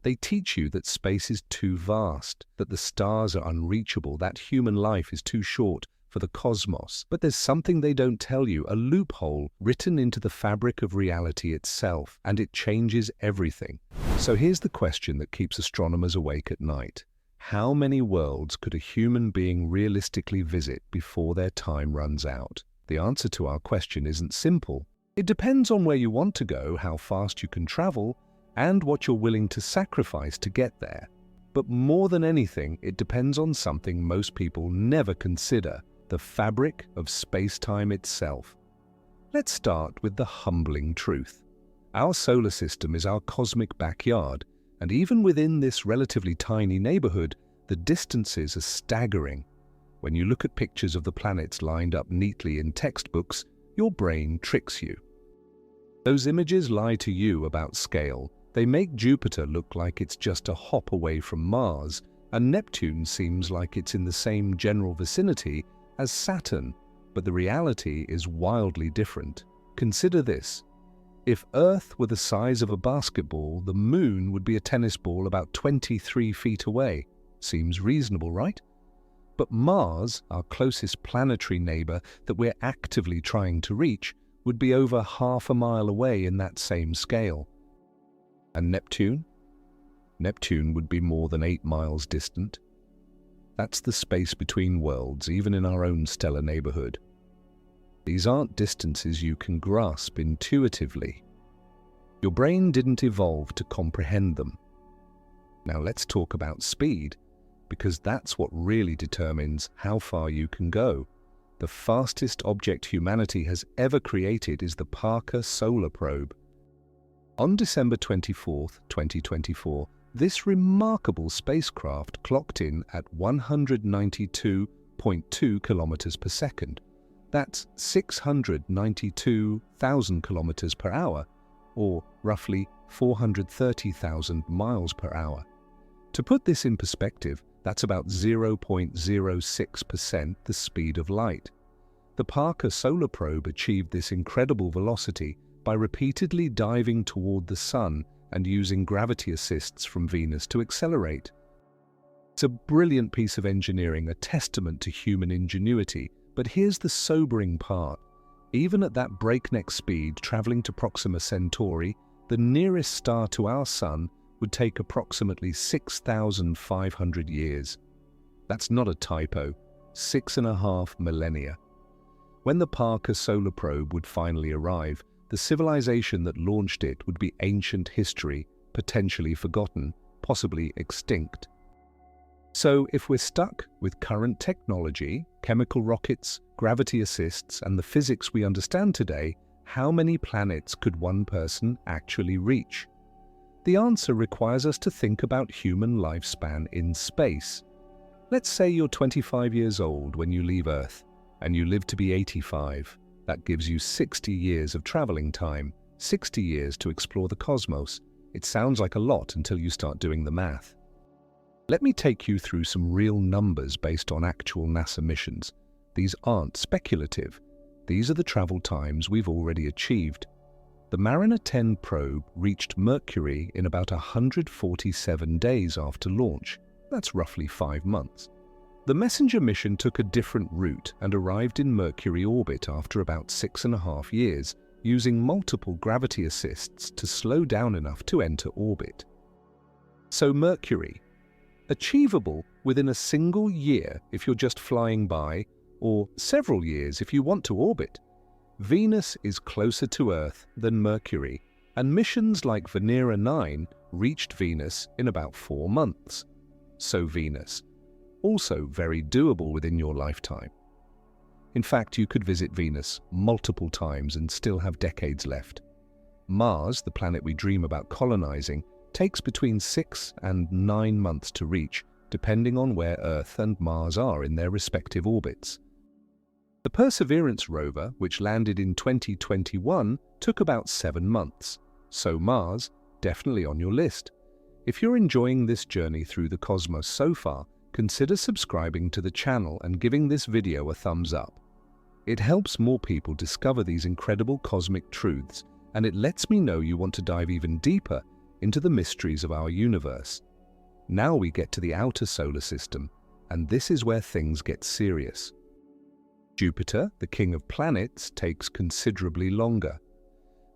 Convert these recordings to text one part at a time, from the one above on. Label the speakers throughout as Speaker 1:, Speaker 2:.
Speaker 1: They teach you that space is too vast, that the stars are unreachable, that human life is too short for the cosmos. But there's something they don't tell you, a loophole written into the fabric of reality itself, and it changes everything. So here's the question that keeps astronomers awake at night. How many worlds could a human being realistically visit before their time runs out? The answer to our question isn't simple. It depends on where you want to go, how fast you can travel, and what you're willing to sacrifice to get there. But more than anything, it depends on something most people never consider: the fabric of space-time itself. Let's start with the humbling truth. Our solar system is our cosmic backyard, and even within this relatively tiny neighborhood, the distances are staggering. When you look at pictures of the planets lined up neatly in textbooks, your brain tricks you. Those images lie to you about scale. They make Jupiter look like it's just a hop away from Mars, and Neptune seems like it's in the same general vicinity as Saturn, but the reality is wildly different. Consider this. If Earth were the size of a basketball, the Moon would be a tennis ball about 23 feet away. Seems reasonable, right? But Mars, our closest planetary neighbor that we're actively trying to reach, would be over half a mile away in that same scale. And Neptune? Neptune would be more than 8 miles distant. That's the space between worlds, even in our own stellar neighborhood. These aren't distances you can grasp intuitively. Your brain didn't evolve to comprehend them. Now let's talk about speed, because that's what really determines how far you can go. The fastest object humanity has ever created is the Parker Solar Probe. On December 24, 2024, this remarkable spacecraft clocked in at 192.2 kilometers per second. That's 692,000 kilometers per hour, or roughly 430,000 miles per hour. To put this in perspective, that's about 0.06% the speed of light. The Parker Solar Probe achieved this incredible velocity by repeatedly diving toward the Sun and using gravity assists from Venus to accelerate. It's a brilliant piece of engineering, a testament to human ingenuity. But here's the sobering part. Even at that breakneck speed, traveling to Proxima Centauri, the nearest star to our Sun, would take approximately 6,500 years. That's not a typo, 6.5 millennia. When the Parker Solar Probe would finally arrive, the civilization that launched it would be ancient history, potentially forgotten, possibly extinct. So if we're stuck with current technology, chemical rockets, gravity assists, and the physics we understand today, how many planets could one person actually reach? The answer requires us to think about human lifespan in space. Let's say you're 25 years old when you leave Earth, and you live to be 85. That gives you 60 years of traveling time, 60 years to explore the cosmos. It sounds like a lot until you start doing the math. Let me take you through some real numbers based on actual NASA missions. These aren't speculative. These are the travel times we've already achieved. The Mariner 10 probe reached Mercury in about 147 days after launch. That's roughly 5 months. The Messenger mission took a different route and arrived in Mercury orbit after about 6.5 years, using multiple gravity assists to slow down enough to enter orbit. So Mercury, achievable within a single year if you're just flying by, or several years if you want to orbit. Venus is closer to Earth than Mercury, and missions like Venera 9 reached Venus in about 4 months. So Venus, also very doable within your lifetime. In fact, you could visit Venus multiple times and still have decades left. Mars, the planet we dream about colonizing, takes between 6 and 9 months to reach, depending on where Earth and Mars are in their respective orbits. The Perseverance rover, which landed in 2021, took about 7 months. So Mars, definitely on your list. If you're enjoying this journey through the cosmos so far, consider subscribing to the channel and giving this video a thumbs up. It helps more people discover these incredible cosmic truths, and it lets me know you want to dive even deeper into the mysteries of our universe. Now we get to the outer solar system, and this is where things get serious. Jupiter, the king of planets, takes considerably longer.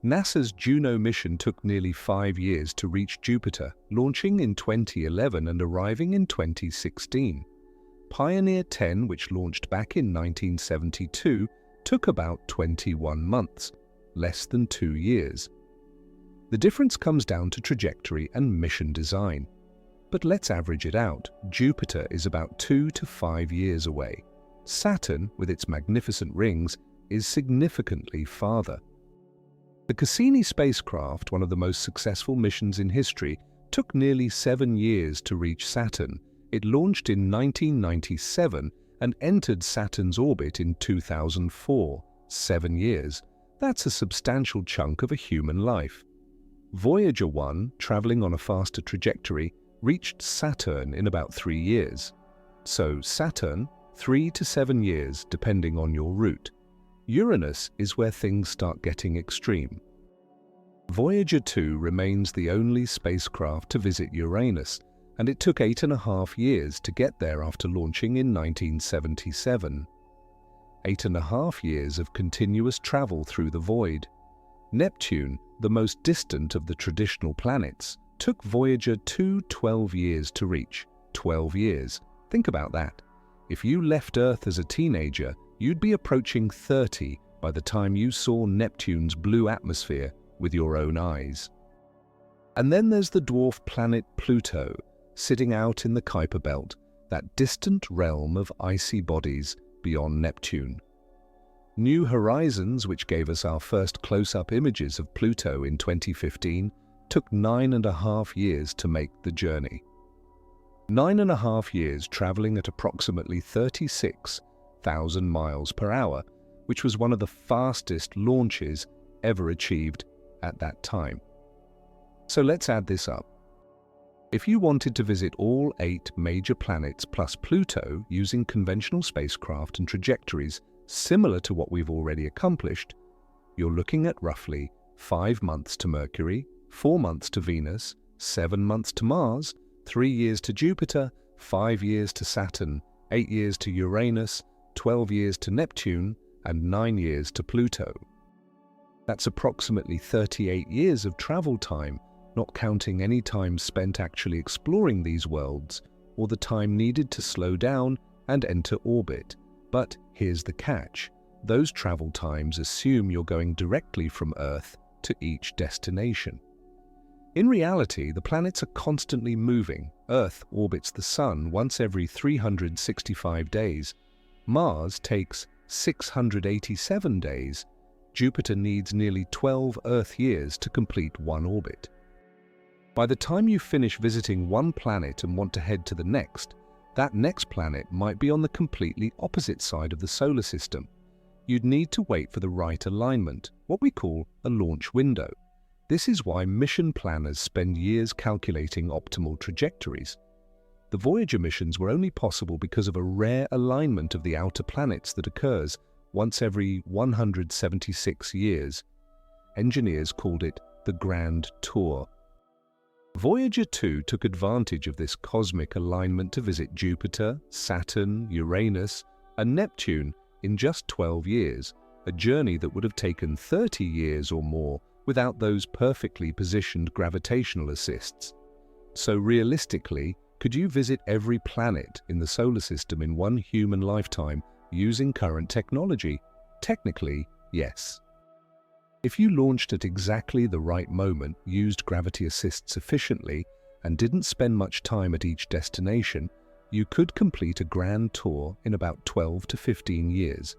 Speaker 1: NASA's Juno mission took nearly 5 years to reach Jupiter, launching in 2011 and arriving in 2016. Pioneer 10, which launched back in 1972, took about 21 months, less than 2 years. The difference comes down to trajectory and mission design. But let's average it out. Jupiter is about 2 to 5 years away. Saturn, with its magnificent rings, is significantly farther. The Cassini spacecraft, one of the most successful missions in history, took nearly 7 years to reach Saturn. It launched in 1997 and entered Saturn's orbit in 2004. 7 years. That's a substantial chunk of a human life. Voyager 1, traveling on a faster trajectory, reached Saturn in about 3 years. So Saturn, 3 to 7 years, depending on your route. Uranus is where things start getting extreme. Voyager 2 remains the only spacecraft to visit Uranus, and it took 8.5 years to get there after launching in 1977. 8.5 years of continuous travel through the void. Neptune, the most distant of the traditional planets, took Voyager 2 12 years to reach. 12 years. Think about that. If you left Earth as a teenager, you'd be approaching 30 by the time you saw Neptune's blue atmosphere with your own eyes. And then there's the dwarf planet Pluto, sitting out in the Kuiper Belt, that distant realm of icy bodies beyond Neptune. New Horizons, which gave us our first close-up images of Pluto in 2015, took 9.5 years to make the journey. 9.5 years traveling at approximately 36,000 miles per hour, which was one of the fastest launches ever achieved at that time. So let's add this up. If you wanted to visit all 8 major planets plus Pluto using conventional spacecraft and trajectories similar to what we've already accomplished, you're looking at roughly 5 months to Mercury, 4 months to Venus, 7 months to Mars, 3 years to Jupiter, 5 years to Saturn, 8 years to Uranus, 12 years to Neptune, and 9 years to Pluto. That's approximately 38 years of travel time, not counting any time spent actually exploring these worlds or the time needed to slow down and enter orbit. But here's the catch. Those travel times assume you're going directly from Earth to each destination. In reality, the planets are constantly moving. Earth orbits the Sun once every 365 days. Mars takes 687 days. Jupiter needs nearly 12 Earth years to complete one orbit. By the time you finish visiting one planet and want to head to the next, that next planet might be on the completely opposite side of the solar system. You'd need to wait for the right alignment, what we call a launch window. This is why mission planners spend years calculating optimal trajectories. The Voyager missions were only possible because of a rare alignment of the outer planets that occurs once every 176 years. Engineers called it the Grand Tour. Voyager 2 took advantage of this cosmic alignment to visit Jupiter, Saturn, Uranus, and Neptune in just 12 years, a journey that would have taken 30 years or more without those perfectly positioned gravitational assists. So realistically, could you visit every planet in the solar system in one human lifetime using current technology? Technically, yes. If you launched at exactly the right moment, used gravity assists efficiently, and didn't spend much time at each destination, you could complete a grand tour in about 12 to 15 years.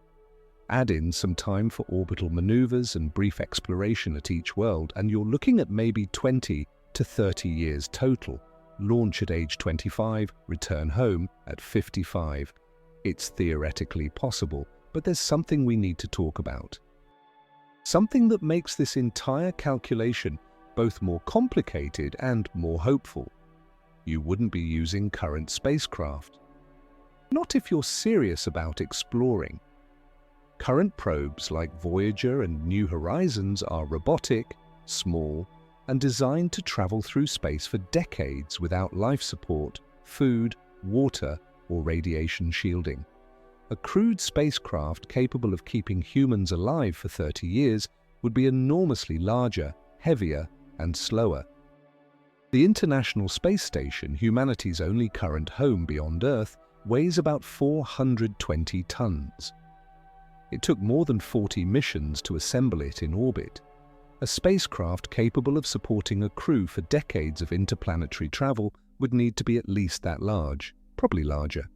Speaker 1: Add in some time for orbital maneuvers and brief exploration at each world, and you're looking at maybe 20 to 30 years total. Launch at age 25, return home at 55. It's theoretically possible, but there's something we need to talk about. Something that makes this entire calculation both more complicated and more hopeful. You wouldn't be using current spacecraft. Not if you're serious about exploring. Current probes like Voyager and New Horizons are robotic, small, and designed to travel through space for decades without life support, food, water, or radiation shielding. A crewed spacecraft capable of keeping humans alive for 30 years would be enormously larger, heavier, and slower. The International Space Station, humanity's only current home beyond Earth, weighs about 420 tons. It took more than 40 missions to assemble it in orbit. A spacecraft capable of supporting a crew for decades of interplanetary travel would need to be at least that large, probably larger.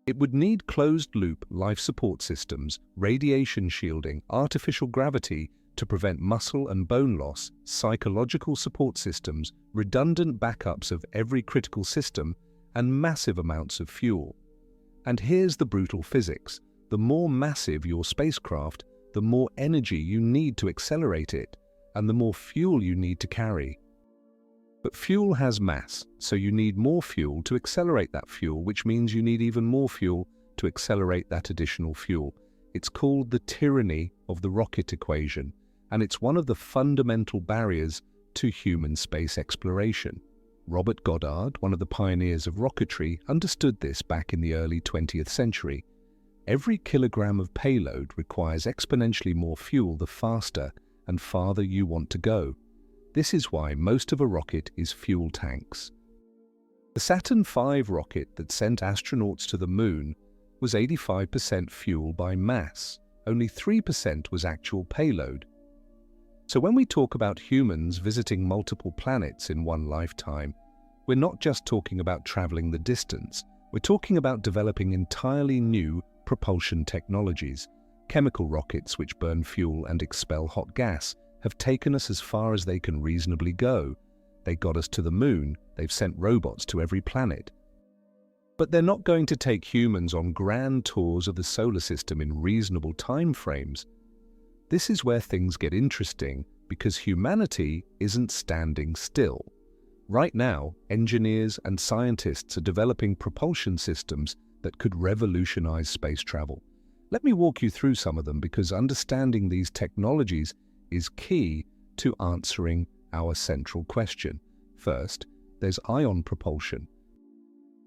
Speaker 1: It would need closed-loop life support systems, radiation shielding, artificial gravity to prevent muscle and bone loss, psychological support systems, redundant backups of every critical system, and massive amounts of fuel. And here's the brutal physics. The more massive your spacecraft, the more energy you need to accelerate it, and the more fuel you need to carry. But fuel has mass, so you need more fuel to accelerate that fuel, which means you need even more fuel to accelerate that additional fuel. It's called the tyranny of the rocket equation, and it's one of the fundamental barriers to human space exploration. Robert Goddard, one of the pioneers of rocketry, understood this back in the early 20th century. Every kilogram of payload requires exponentially more fuel the faster and farther you want to go. This is why most of a rocket is fuel tanks. The Saturn V rocket that sent astronauts to the moon was 85% fuel by mass. Only 3% was actual payload. So when we talk about humans visiting multiple planets in one lifetime, we're not just talking about traveling the distance. We're talking about developing entirely new propulsion technologies. Chemical rockets which burn fuel and expel hot gas have taken us as far as they can reasonably go. They got us to the moon. They've sent robots to every planet. But they're not going to take humans on grand tours of the solar system in reasonable time frames. This is where things get interesting, because humanity isn't standing still. Right now, engineers and scientists are developing propulsion systems that could revolutionize space travel. Let me walk you through some of them, because understanding these technologies is key to answering our central question. First, there's ion propulsion.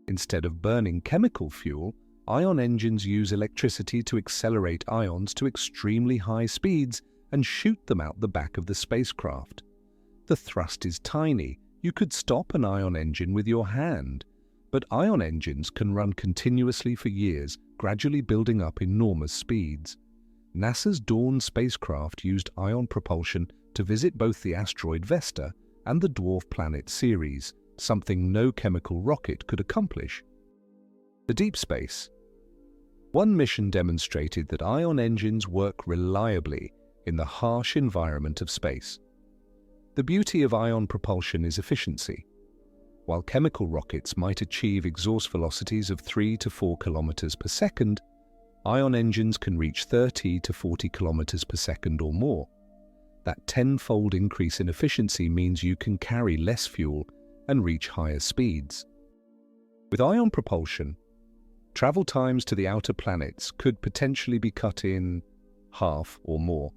Speaker 1: Instead of burning chemical fuel, ion engines use electricity to accelerate ions to extremely high speeds and shoot them out the back of the spacecraft. The thrust is tiny. You could stop an ion engine with your hand, but ion engines can run continuously for years, gradually building up enormous speeds. NASA's Dawn spacecraft used ion propulsion to visit both the asteroid Vesta and the dwarf planet Ceres, something no chemical rocket could accomplish. The deep space. One mission demonstrated that ion engines work reliably in the harsh environment of space. The beauty of ion propulsion is efficiency. While chemical rockets might achieve exhaust velocities of 3 to 4 kilometers per second, ion engines can reach 30 to 40 kilometers per second or more. That tenfold increase in efficiency means you can carry less fuel and reach higher speeds. With ion propulsion, travel times to the outer planets could potentially be cut in half or more.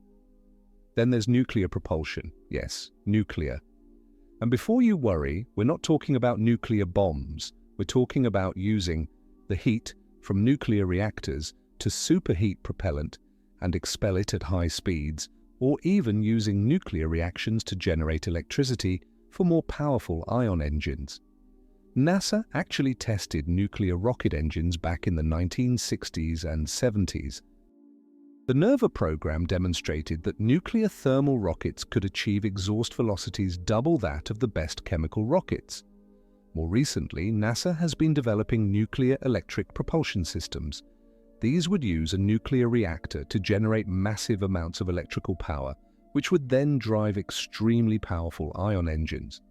Speaker 1: Then there's nuclear propulsion. Yes, nuclear. And before you worry, we're not talking about nuclear bombs. We're talking about using the heat from nuclear reactors to superheat propellant and expel it at high speeds, or even using nuclear reactions to generate electricity for more powerful ion engines. NASA actually tested nuclear rocket engines back in the 1960s and 70s. The NERVA program demonstrated that nuclear thermal rockets could achieve exhaust velocities double that of the best chemical rockets. More recently, NASA has been developing nuclear electric propulsion systems. These would use a nuclear reactor to generate massive amounts of electrical power, which would then drive extremely powerful ion engines.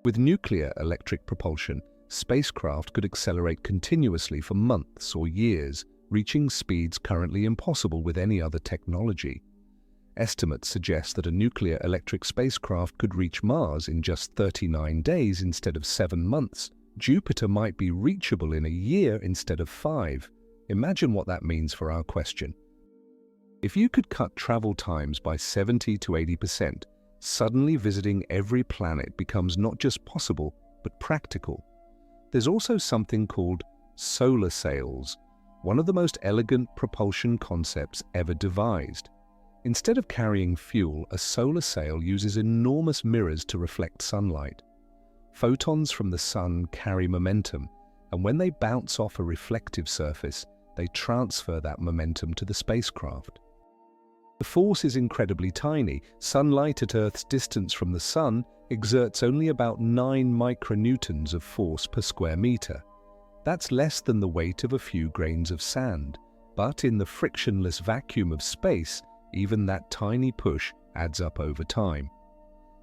Speaker 1: With nuclear electric propulsion, spacecraft could accelerate continuously for months or years, reaching speeds currently impossible with any other technology. Estimates suggest that a nuclear electric spacecraft could reach Mars in just 39 days instead of 7 months. Jupiter might be reachable in a year instead of 5. Imagine what that means for our question. If you could cut travel times by 70 to 80%, suddenly visiting every planet becomes not just possible, but practical. There's also something called solar sails, one of the most elegant propulsion concepts ever devised. Instead of carrying fuel, a solar sail uses enormous mirrors to reflect sunlight. Photons from the sun carry momentum, and when they bounce off a reflective surface, they transfer that momentum to the spacecraft. The force is incredibly tiny. Sunlight at Earth's distance from the sun exerts only about 9 micronewtons of force per square meter. That's less than the weight of a few grains of sand. But in the frictionless vacuum of space, even that tiny push adds up over time.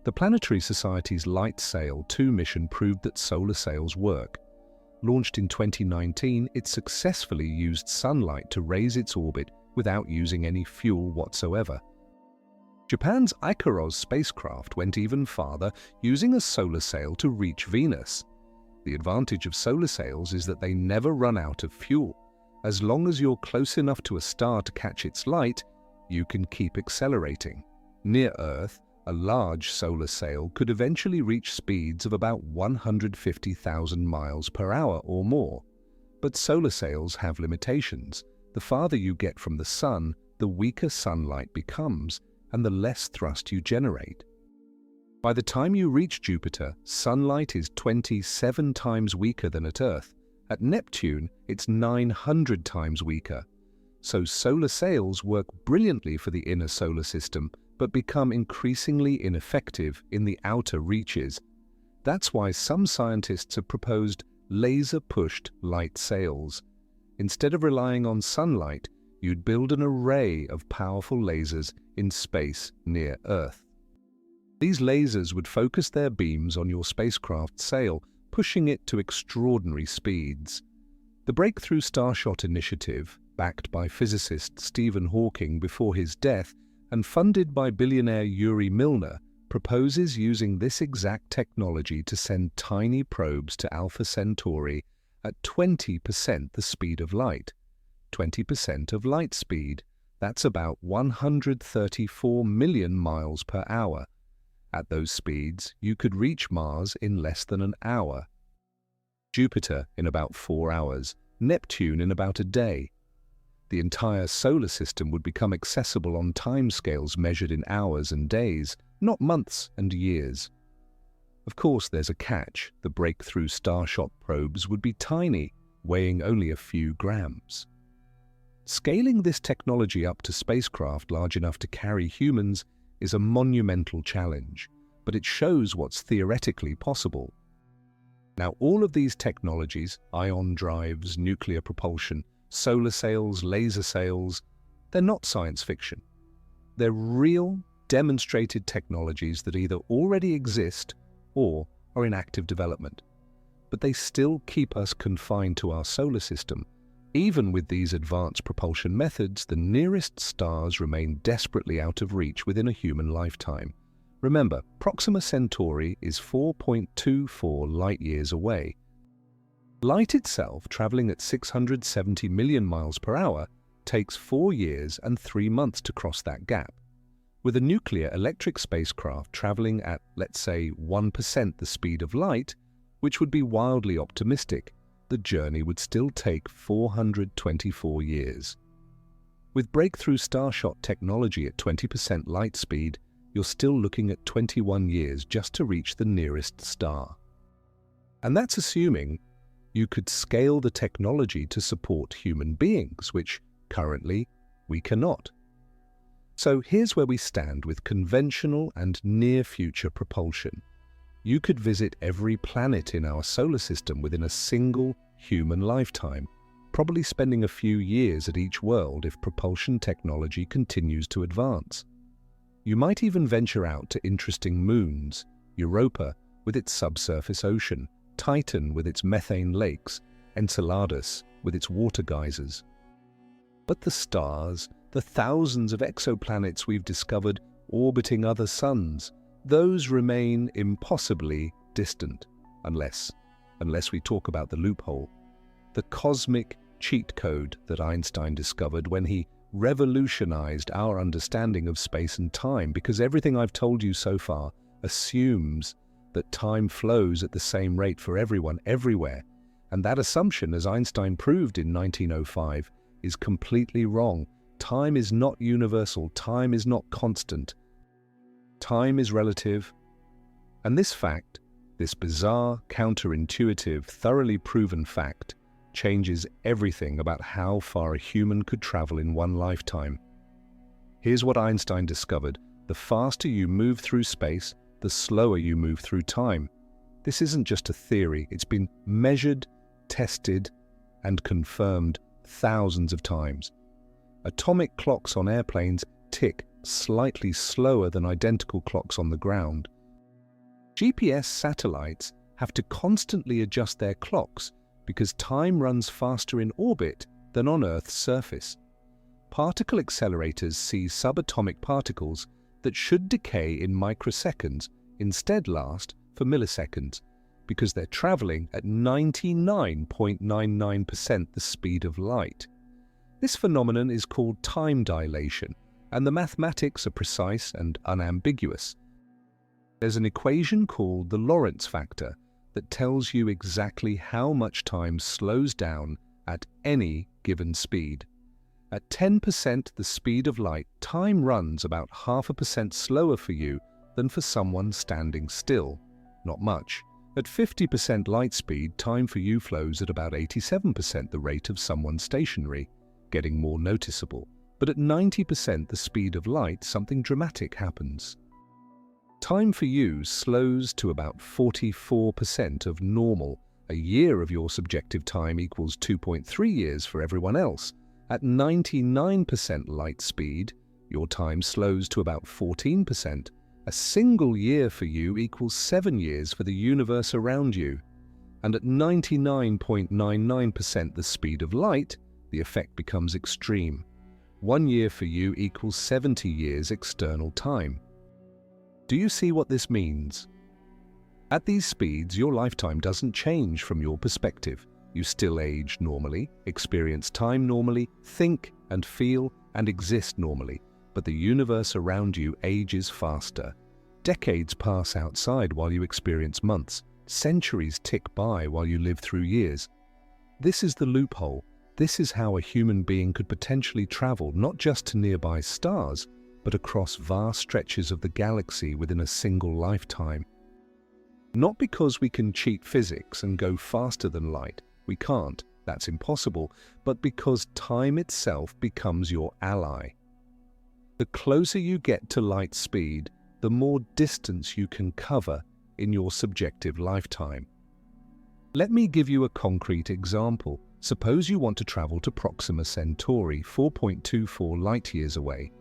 Speaker 1: The Planetary Society's Light Sail 2 mission proved that solar sails work. Launched in 2019, it successfully used sunlight to raise its orbit without using any fuel whatsoever. Japan's Icaros spacecraft went even farther, using a solar sail to reach Venus. The advantage of solar sails is that they never run out of fuel. As long as you're close enough to a star to catch its light, you can keep accelerating. Near Earth, a large solar sail could eventually reach speeds of about 150,000 miles per hour or more. But solar sails have limitations. The farther you get from the sun, the weaker sunlight becomes, and the less thrust you generate. By the time you reach Jupiter, sunlight is 27 times weaker than at Earth. At Neptune, it's 900 times weaker. So solar sails work brilliantly for the inner solar system, but become increasingly ineffective in the outer reaches. That's why some scientists have proposed laser-pushed light sails. Instead of relying on sunlight, you'd build an array of powerful lasers in space near Earth. These lasers would focus their beams on your spacecraft's sail, pushing it to extraordinary speeds. The Breakthrough Starshot initiative, backed by physicist Stephen Hawking before his death and funded by billionaire Yuri Milner, proposes using this exact technology to send tiny probes to Alpha Centauri at 20% the speed of light. 20% of light speed, that's about 134 million miles per hour. At those speeds, you could reach Mars in less than an hour, Jupiter in about 4 hours, Neptune in about a day. The entire solar system would become accessible on timescales measured in hours and days, not months and years. Of course, there's a catch. The Breakthrough Starshot probes would be tiny, weighing only a few grams. Scaling this technology up to spacecraft large enough to carry humans is a monumental challenge, but it shows what's theoretically possible. Now, all of these technologies, ion drives, nuclear propulsion, solar sails, laser sails, they're not science fiction. They're real, demonstrated technologies that either already exist or are in active development. But they still keep us confined to our solar system. Even with these advanced propulsion methods, the nearest stars remain desperately out of reach within a human lifetime. Remember, Proxima Centauri is 4.24 light-years away. Light itself, traveling at 670 million miles per hour, takes 4 years and 3 months to cross that gap. With a nuclear electric spacecraft traveling at, let's say, 1% the speed of light, which would be wildly optimistic, the journey would still take 424 years. With Breakthrough Starshot technology at 20% light speed, you're still looking at 21 years just to reach the nearest star. And that's assuming you could scale the technology to support human beings, which currently we cannot. So here's where we stand with conventional and near-future propulsion. You could visit every planet in our solar system within a single human lifetime, probably spending a few years at each world if propulsion technology continues to advance. You might even venture out to interesting moons, Europa with its subsurface ocean, Titan with its methane lakes, Enceladus with its water geysers. But the stars, the thousands of exoplanets we've discovered orbiting other suns, those remain impossibly distant, unless we talk about the loophole, the cosmic cheat code that Einstein discovered when he revolutionized our understanding of space and time, because everything I've told you so far assumes that time flows at the same rate for everyone, everywhere. And that assumption, as Einstein proved in 1905, is completely wrong. Time is not universal. Time is not constant. Time is relative. And this fact, this bizarre, counterintuitive, thoroughly proven fact, changes everything about how far a human could travel in one lifetime. Here's what Einstein discovered: the faster you move through space, the slower you move through time. This isn't just a theory. It's been measured, tested, and confirmed thousands of times. Atomic clocks on airplanes tick slightly slower than identical clocks on the ground. GPS satellites have to constantly adjust their clocks because time runs faster in orbit than on Earth's surface. Particle accelerators see subatomic particles that should decay in microseconds instead last for milliseconds, because they're traveling at 99.99% the speed of light. This phenomenon is called time dilation, and the mathematics are precise and unambiguous. There's an equation called the Lorentz factor that tells you exactly how much time slows down at any given speed. At 10% the speed of light, time runs about 0.5% slower for you than for someone standing still. Not much. At 50% light speed, time for you flows at about 87% the rate of someone stationary, getting more noticeable. But at 90% the speed of light, something dramatic happens. Time for you slows to about 44% of normal. A year of your subjective time equals 2.3 years for everyone else. At 99% light speed, your time slows to about 14%. A single year for you equals 7 years for the universe around you. And at 99.99% the speed of light, the effect becomes extreme. 1 year for you equals 70 years external time. Do you see what this means? At these speeds, your lifetime doesn't change from your perspective. You still age normally, experience time normally, think and feel and exist normally, but the universe around you ages faster. Decades pass outside while you experience months. Centuries tick by while you live through years. This is the loophole. This is how a human being could potentially travel not just to nearby stars, but across vast stretches of the galaxy within a single lifetime. Not because we can cheat physics and go faster than light. We can't. That's impossible. But because time itself becomes your ally. The closer you get to light speed, the more distance you can cover in your subjective lifetime. Let me give you a concrete example. Suppose you want to travel to Proxima Centauri, 4.24 light-years away.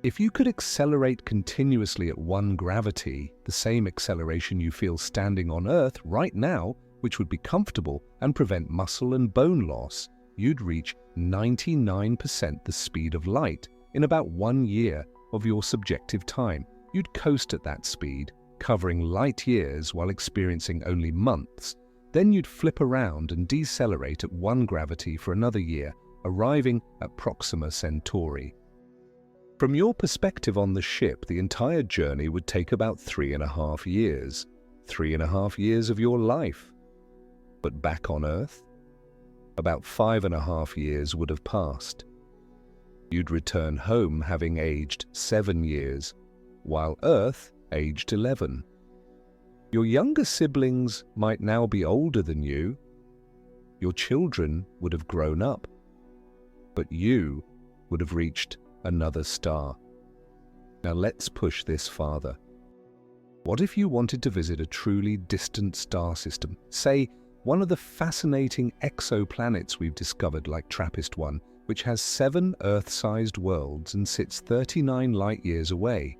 Speaker 1: If you could accelerate continuously at 1 gravity, the same acceleration you feel standing on Earth right now, which would be comfortable and prevent muscle and bone loss, you'd reach 99% the speed of light in about 1 year of your subjective time. You'd coast at that speed, covering light years while experiencing only months. Then you'd flip around and decelerate at 1 gravity for another year, arriving at Proxima Centauri. From your perspective on the ship, the entire journey would take about 3.5 years. 3.5 years of your life. But back on Earth, about 5.5 years would have passed. You'd return home having aged 7 years, while Earth aged 11. Your younger siblings might now be older than you. Your children would have grown up. But you would have reached another star. Now let's push this farther. What if you wanted to visit a truly distant star system, say one of the fascinating exoplanets we've discovered like TRAPPIST-1, which has 7 Earth-sized worlds and sits 39 light-years away?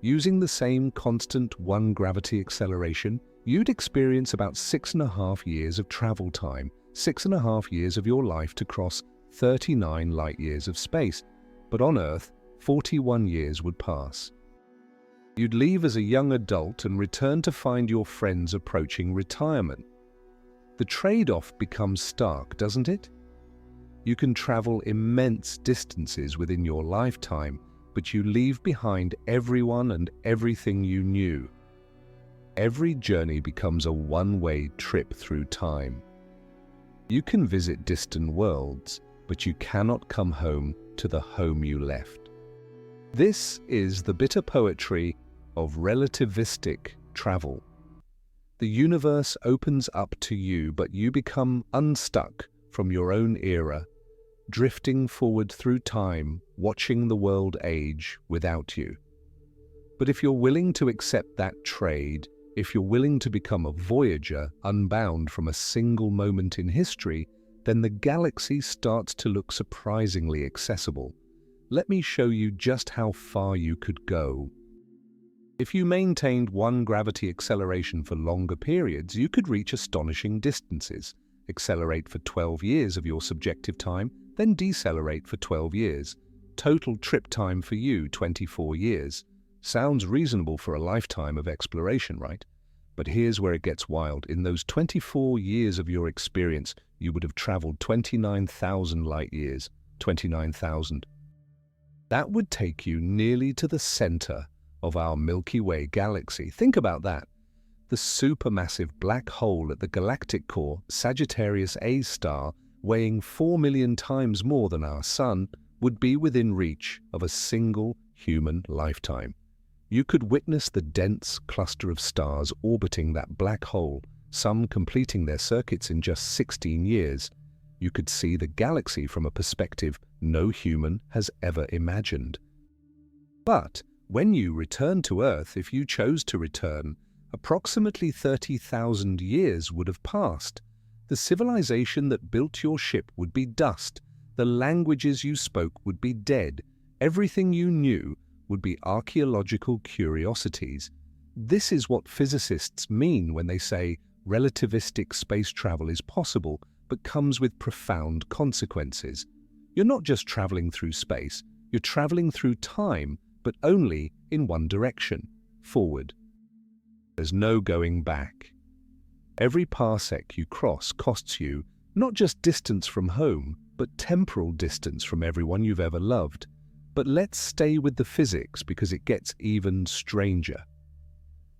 Speaker 1: Using the same constant 1 gravity acceleration, you'd experience about 6.5 years of travel time, 6.5 years of your life to cross 39 light-years of space. But on Earth, 41 years would pass. You'd leave as a young adult and return to find your friends approaching retirement. The trade-off becomes stark, doesn't it? You can travel immense distances within your lifetime, but you leave behind everyone and everything you knew. Every journey becomes a one-way trip through time. You can visit distant worlds, but you cannot come home to the home you left. This is the bitter poetry of relativistic travel. The universe opens up to you, but you become unstuck from your own era, drifting forward through time, watching the world age without you. But if you're willing to accept that trade, if you're willing to become a voyager unbound from a single moment in history, then the galaxy starts to look surprisingly accessible. Let me show you just how far you could go. If you maintained one gravity acceleration for longer periods, you could reach astonishing distances. Accelerate for 12 years of your subjective time, then decelerate for 12 years. Total trip time for you, 24 years. Sounds reasonable for a lifetime of exploration, right? But here's where it gets wild. In those 24 years of your experience, you would have traveled 29,000 light years. 29,000. That would take you nearly to the center of our Milky Way galaxy. Think about that. The supermassive black hole at the galactic core, Sagittarius A star, weighing 4 million times more than our Sun, would be within reach of a single human lifetime. You could witness the dense cluster of stars orbiting that black hole, some completing their circuits in just 16 years. You could see the galaxy from a perspective no human has ever imagined. But when you return to Earth, if you chose to return, approximately 30,000 years would have passed. The civilization that built your ship would be dust. The languages you spoke would be dead. Everything you knew would be archaeological curiosities. This is what physicists mean when they say relativistic space travel is possible, but comes with profound consequences. You're not just traveling through space, you're traveling through time, but only in one direction, forward. There's no going back. Every parsec you cross costs you not just distance from home, but temporal distance from everyone you've ever loved. But let's stay with the physics because it gets even stranger.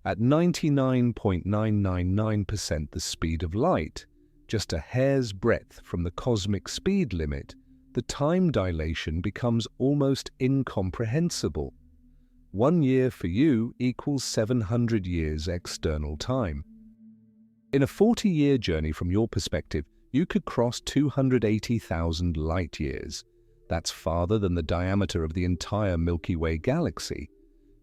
Speaker 1: At 99.999% the speed of light, just a hair's breadth from the cosmic speed limit, the time dilation becomes almost incomprehensible. 1 year for you equals 700 years external time. In a 40-year journey from your perspective, you could cross 280,000 light years. That's farther than the diameter of the entire Milky Way galaxy.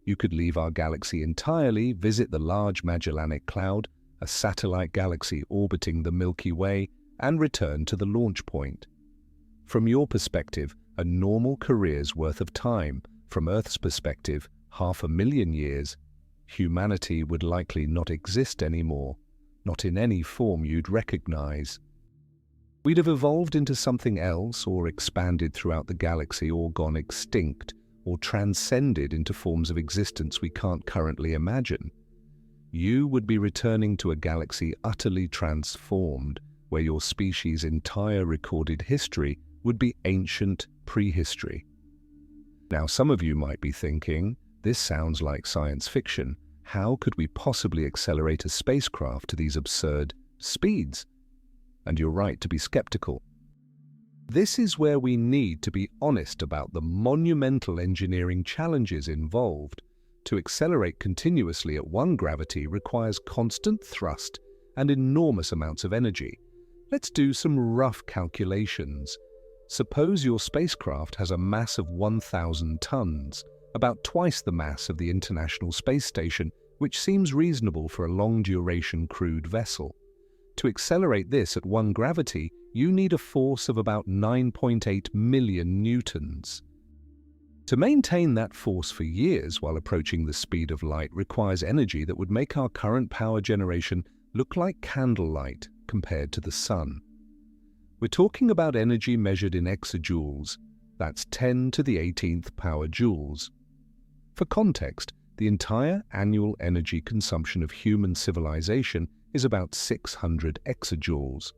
Speaker 1: You could leave our galaxy entirely, visit the Large Magellanic Cloud, a satellite galaxy orbiting the Milky Way, and return to the launch point. From your perspective, a normal career's worth of time. From Earth's perspective, 500,000 years. Humanity would likely not exist anymore, not in any form you'd recognize. We'd have evolved into something else, or expanded throughout the galaxy, or gone extinct, or transcended into forms of existence we can't currently imagine. You would be returning to a galaxy utterly transformed, where your species' entire recorded history would be ancient prehistory. Now, some of you might be thinking, this sounds like science fiction. How could we possibly accelerate a spacecraft to these absurd speeds? And you're right to be skeptical. This is where we need to be honest about the monumental engineering challenges involved. To accelerate continuously at one gravity requires constant thrust and enormous amounts of energy. Let's do some rough calculations. Suppose your spacecraft has a mass of 1,000 tons, about twice the mass of the International Space Station, which seems reasonable for a long-duration crewed vessel. To accelerate this at one gravity, you need a force of about 9.8 million newtons. To maintain that force for years while approaching the speed of light requires energy that would make our current power generation look like candlelight compared to the sun. We're talking about energy measured in exajoules. That's 10 to the 18th power joules. For context, the entire annual energy consumption of human civilization is about 600 exajoules.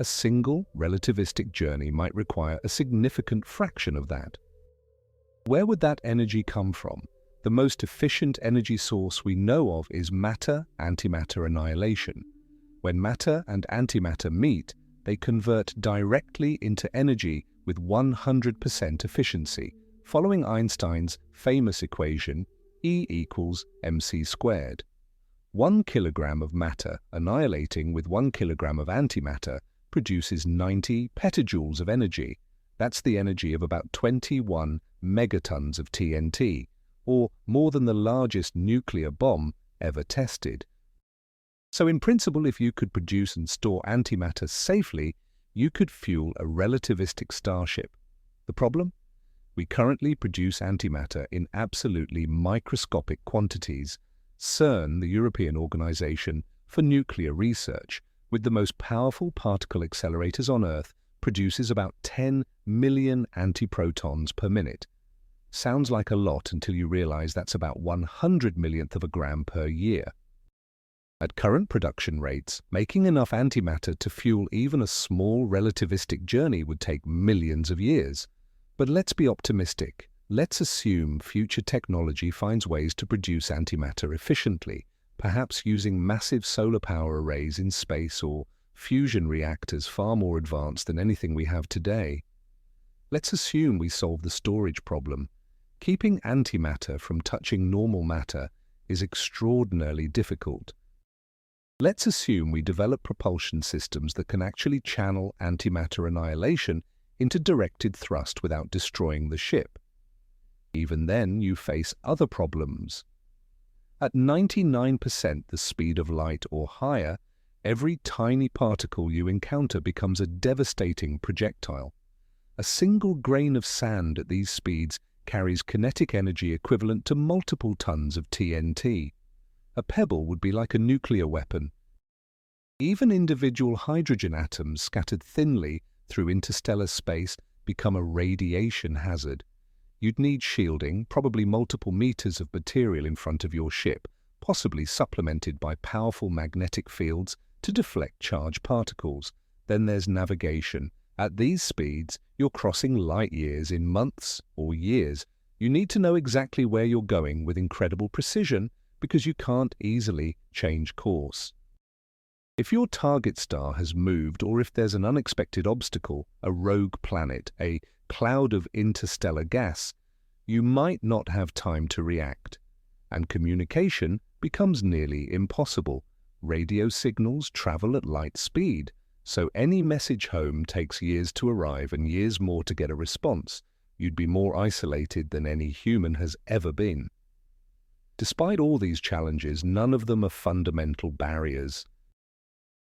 Speaker 1: A single relativistic journey might require a significant fraction of that. Where would that energy come from? The most efficient energy source we know of is matter-antimatter annihilation. When matter and antimatter meet, they convert directly into energy with 100% efficiency, following Einstein's famous equation E equals mc squared. 1 kilogram of matter annihilating with 1 kilogram of antimatter produces 90 petajoules of energy. That's the energy of about 21 megatons of TNT, or more than the largest nuclear bomb ever tested. So in principle, if you could produce and store antimatter safely, you could fuel a relativistic starship. The problem? We currently produce antimatter in absolutely microscopic quantities. CERN, the European Organization for Nuclear Research, with the most powerful particle accelerators on Earth, produces about 10 million antiprotons per minute. Sounds like a lot until you realize that's about 100 millionth of a gram per year. At current production rates, making enough antimatter to fuel even a small relativistic journey would take millions of years. But let's be optimistic. Let's assume future technology finds ways to produce antimatter efficiently, perhaps using massive solar power arrays in space or fusion reactors far more advanced than anything we have today. Let's assume we solve the storage problem. Keeping antimatter from touching normal matter is extraordinarily difficult. Let's assume we develop propulsion systems that can actually channel antimatter annihilation into directed thrust without destroying the ship. Even then, you face other problems. At 99% the speed of light or higher, every tiny particle you encounter becomes a devastating projectile. A single grain of sand at these speeds carries kinetic energy equivalent to multiple tons of TNT. A pebble would be like a nuclear weapon. Even individual hydrogen atoms scattered thinly through interstellar space become a radiation hazard. You'd need shielding, probably multiple meters of material in front of your ship, possibly supplemented by powerful magnetic fields to deflect charged particles. Then there's navigation. At these speeds, you're crossing light years in months or years. You need to know exactly where you're going with incredible precision because you can't easily change course. If your target star has moved or if there's an unexpected obstacle, a rogue planet, a cloud of interstellar gas, you might not have time to react, and communication becomes nearly impossible. Radio signals travel at light speed, so any message home takes years to arrive and years more to get a response. You'd be more isolated than any human has ever been. Despite all these challenges, none of them are fundamental barriers.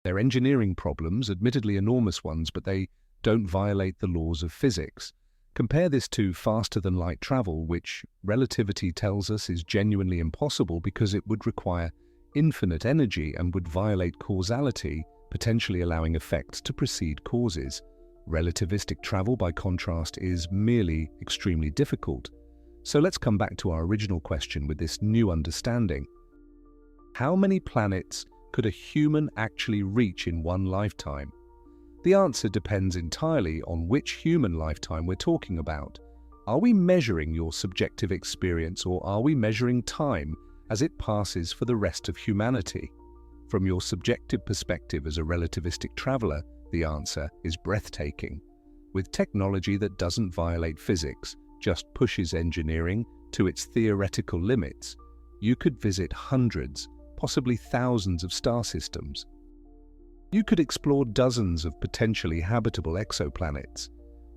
Speaker 1: They're engineering problems, admittedly enormous ones, but they don't violate the laws of physics. Compare this to faster-than-light travel, which relativity tells us is genuinely impossible because it would require infinite energy and would violate causality, potentially allowing effects to precede causes. Relativistic travel, by contrast, is merely extremely difficult. So let's come back to our original question with this new understanding. How many planets could a human actually reach in one lifetime? The answer depends entirely on which human lifetime we're talking about. Are we measuring your subjective experience, or are we measuring time as it passes for the rest of humanity? From your subjective perspective as a relativistic traveler, the answer is breathtaking. With technology that doesn't violate physics, just pushes engineering to its theoretical limits, you could visit hundreds, possibly thousands of star systems. You could explore dozens of potentially habitable exoplanets.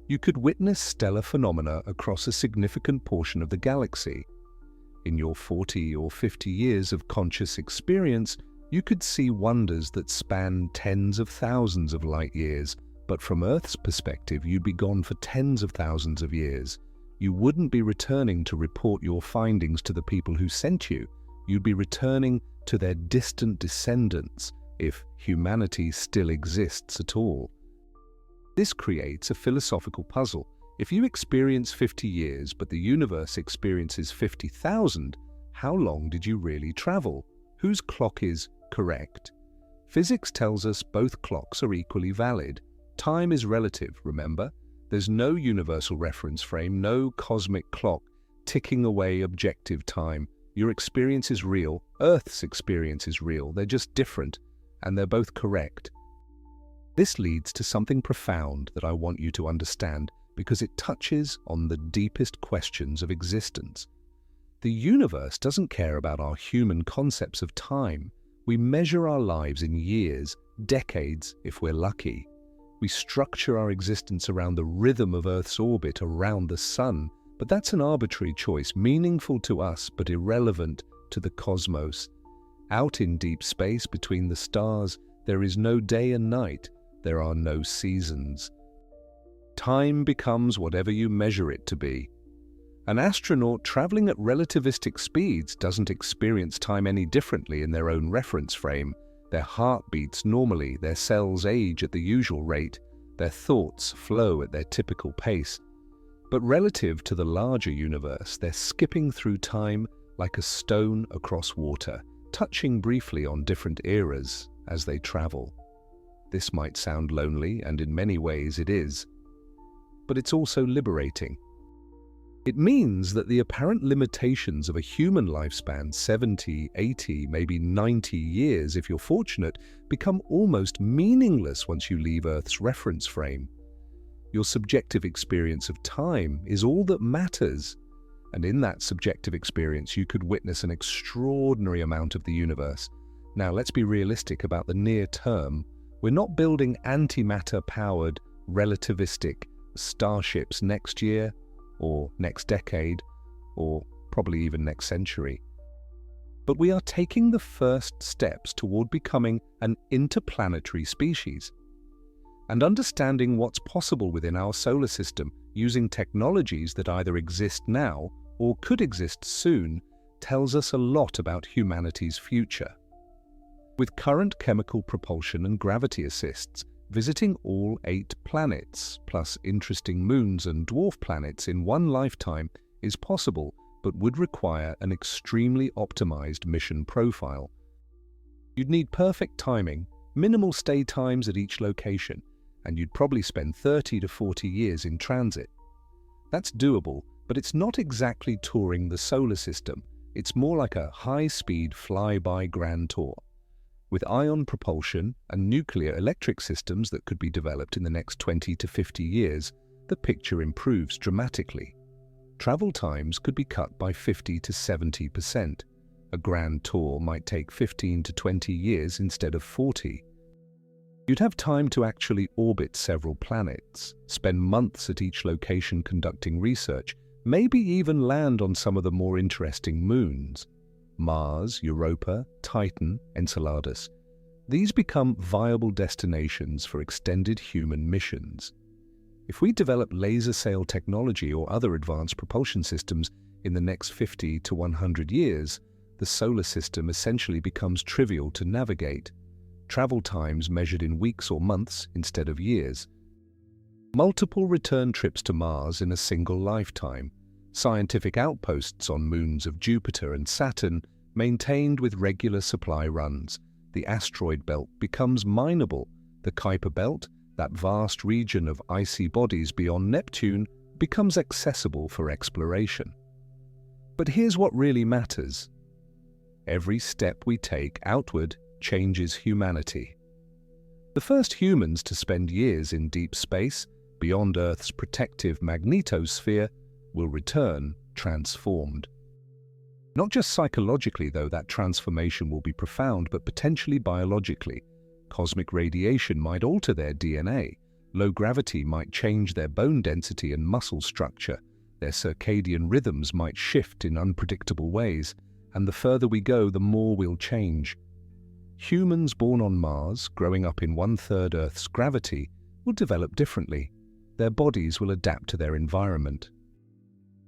Speaker 1: You could witness stellar phenomena across a significant portion of the galaxy. In your 40 or 50 years of conscious experience, you could see wonders that span tens of thousands of light years, but from Earth's perspective, you'd be gone for tens of thousands of years. You wouldn't be returning to report your findings to the people who sent you. You'd be returning to their distant descendants, if humanity still exists at all. This creates a philosophical puzzle. If you experience 50 years, but the universe experiences 50,000, how long did you really travel? Whose clock is correct? Physics tells us both clocks are equally valid. Time is relative, remember? There's no universal reference frame, no cosmic clock ticking away objective time. Your experience is real, Earth's experience is real. They're just different, and they're both correct. This leads to something profound that I want you to understand because it touches on the deepest questions of existence. The universe doesn't care about our human concepts of time. We measure our lives in years, decades if we're lucky. We structure our existence around the rhythm of Earth's orbit around the Sun, but that's an arbitrary choice, meaningful to us but irrelevant to the cosmos. Out in deep space between the stars, there is no day and night, there are no seasons. Time becomes whatever you measure it to be. An astronaut traveling at relativistic speeds doesn't experience time any differently in their own reference frame. Their heart beats normally, their cells age at the usual rate, their thoughts flow at their typical pace. But relative to the larger universe, they're skipping through time like a stone across water, touching briefly on different eras as they travel. This might sound lonely, and in many ways it is. But it's also liberating. It means that the apparent limitations of a human lifespan, 70, 80, maybe 90 years if you're fortunate, become almost meaningless once you leave Earth's reference frame. Your subjective experience of time is all that matters, and in that subjective experience you could witness an extraordinary amount of the universe. Now let's be realistic about the near term. We're not building antimatter-powered, relativistic starships next year, or next decade, or probably even next century. But we are taking the first steps toward becoming an interplanetary species. And understanding what's possible within our solar system using technologies that either exist now or could exist soon tells us a lot about humanity's future. With current chemical propulsion and gravity assists, visiting all 8 planets, plus interesting moons and dwarf planets in one lifetime is possible, but would require an extremely optimized mission profile. You'd need perfect timing, minimal stay times at each location, and you'd probably spend 30 to 40 years in transit. That's doable, but it's not exactly touring the solar system. It's more like a high-speed fly-by grand tour. With ion propulsion and nuclear electric systems that could be developed in the next 20 to 50 years, the picture improves dramatically. Travel times could be cut by 50 to 70%. A grand tour might take 15 to 20 years instead of 40. You'd have time to actually orbit several planets, spend months at each location conducting research, maybe even land on some of the more interesting moons. Mars, Europa, Titan, Enceladus. These become viable destinations for extended human missions. If we develop laser sail technology or other advanced propulsion systems in the next 50 to 100 years, the solar system essentially becomes trivial to navigate. Travel times measured in weeks or months instead of years. Multiple return trips to Mars in a single lifetime. Scientific outposts on moons of Jupiter and Saturn maintained with regular supply runs. The asteroid belt becomes mineable. The Kuiper belt, that vast region of icy bodies beyond Neptune, becomes accessible for exploration. But here's what really matters. Every step we take outward changes humanity. The first humans to spend years in deep space, beyond Earth's protective magnetosphere, will return transformed. Not just psychologically, though, that transformation will be profound, but potentially biologically. Cosmic radiation might alter their DNA. Low gravity might change their bone density and muscle structure. Their circadian rhythms might shift in unpredictable ways. And the further we go, the more we'll change. Humans born on Mars, growing up in 1/3 Earth's gravity, will develop differently. Their bodies will adapt to their environment.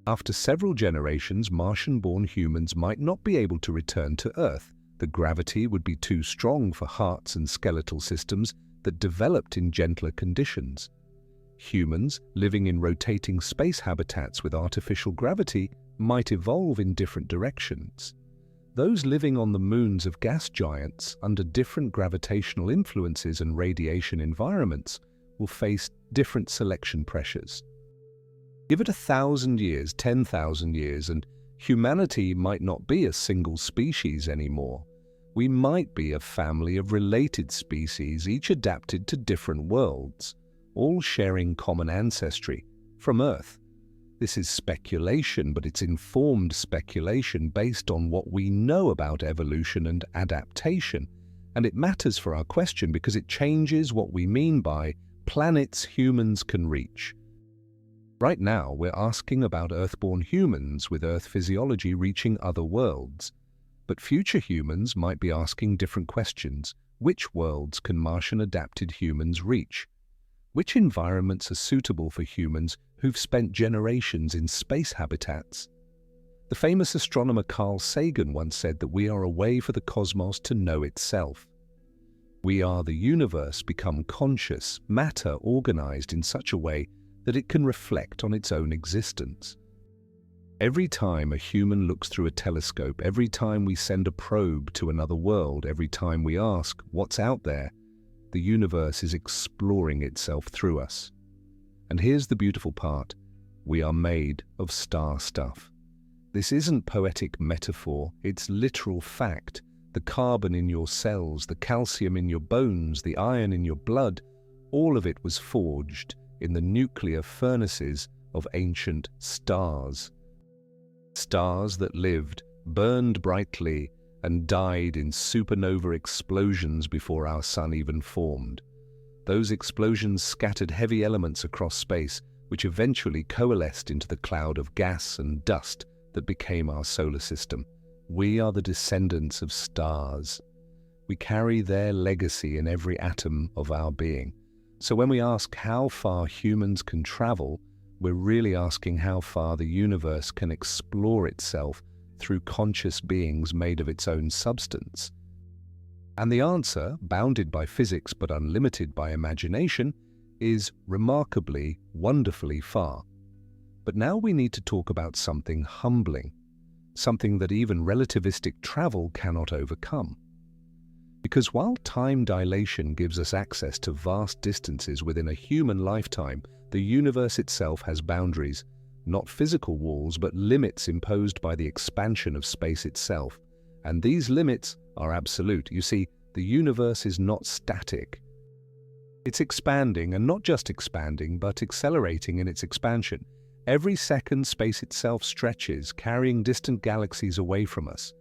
Speaker 1: After several generations, Martian-born humans might not be able to return to Earth. The gravity would be too strong for hearts and skeletal systems that developed in gentler conditions. Humans, living in rotating space habitats with artificial gravity, might evolve in different directions. those living on the moons of gas giants under different gravitational influences and radiation environments will face different selection pressures. Give it 1,000 years, 10,000 years, and humanity might not be a single species anymore. We might be a family of related species, each adapted to different worlds, all sharing common ancestry from Earth. This is speculation, but it's informed speculation based on what we know about evolution and adaptation. And it matters for our question because it changes what we mean by planets humans can reach. Right now, we're asking about Earth-born humans with Earth physiology reaching other worlds. But future humans might be asking different questions. Which worlds can Martian-adapted humans reach? Which environments are suitable for humans who've spent generations in space habitats? The famous astronomer Carl Sagan once said that we are a way for the cosmos to know itself. We are the universe become conscious, matter organized in such a way that it can reflect on its own existence. Every time a human looks through a telescope, every time we send a probe to another world, every time we ask, what's out there, the universe is exploring itself through us. And here's the beautiful part. We are made of star stuff. This isn't poetic metaphor, it's literal fact. The carbon in your cells, the calcium in your bones, the iron in your blood, all of it was forged in the nuclear furnaces of ancient stars. Stars that lived, burned brightly, and died in supernova explosions before our sun even formed. Those explosions scattered heavy elements across space, which eventually coalesced into the cloud of gas and dust that became our solar system. We are the descendants of stars. We carry their legacy in every atom of our being. So when we ask how far humans can travel, we're really asking how far the universe can explore itself through conscious beings made of its own substance. And the answer, bounded by physics but unlimited by imagination, is remarkably, wonderfully far. But now we need to talk about something humbling, something that even relativistic travel cannot overcome. Because while time dilation gives us access to vast distances within a human lifetime, the universe itself has boundaries, not physical walls, but limits imposed by the expansion of space itself. And these limits are absolute. You see, the universe is not static. It's expanding, and not just expanding, but accelerating in its expansion. Every second, space itself stretches, carrying distant galaxies away from us.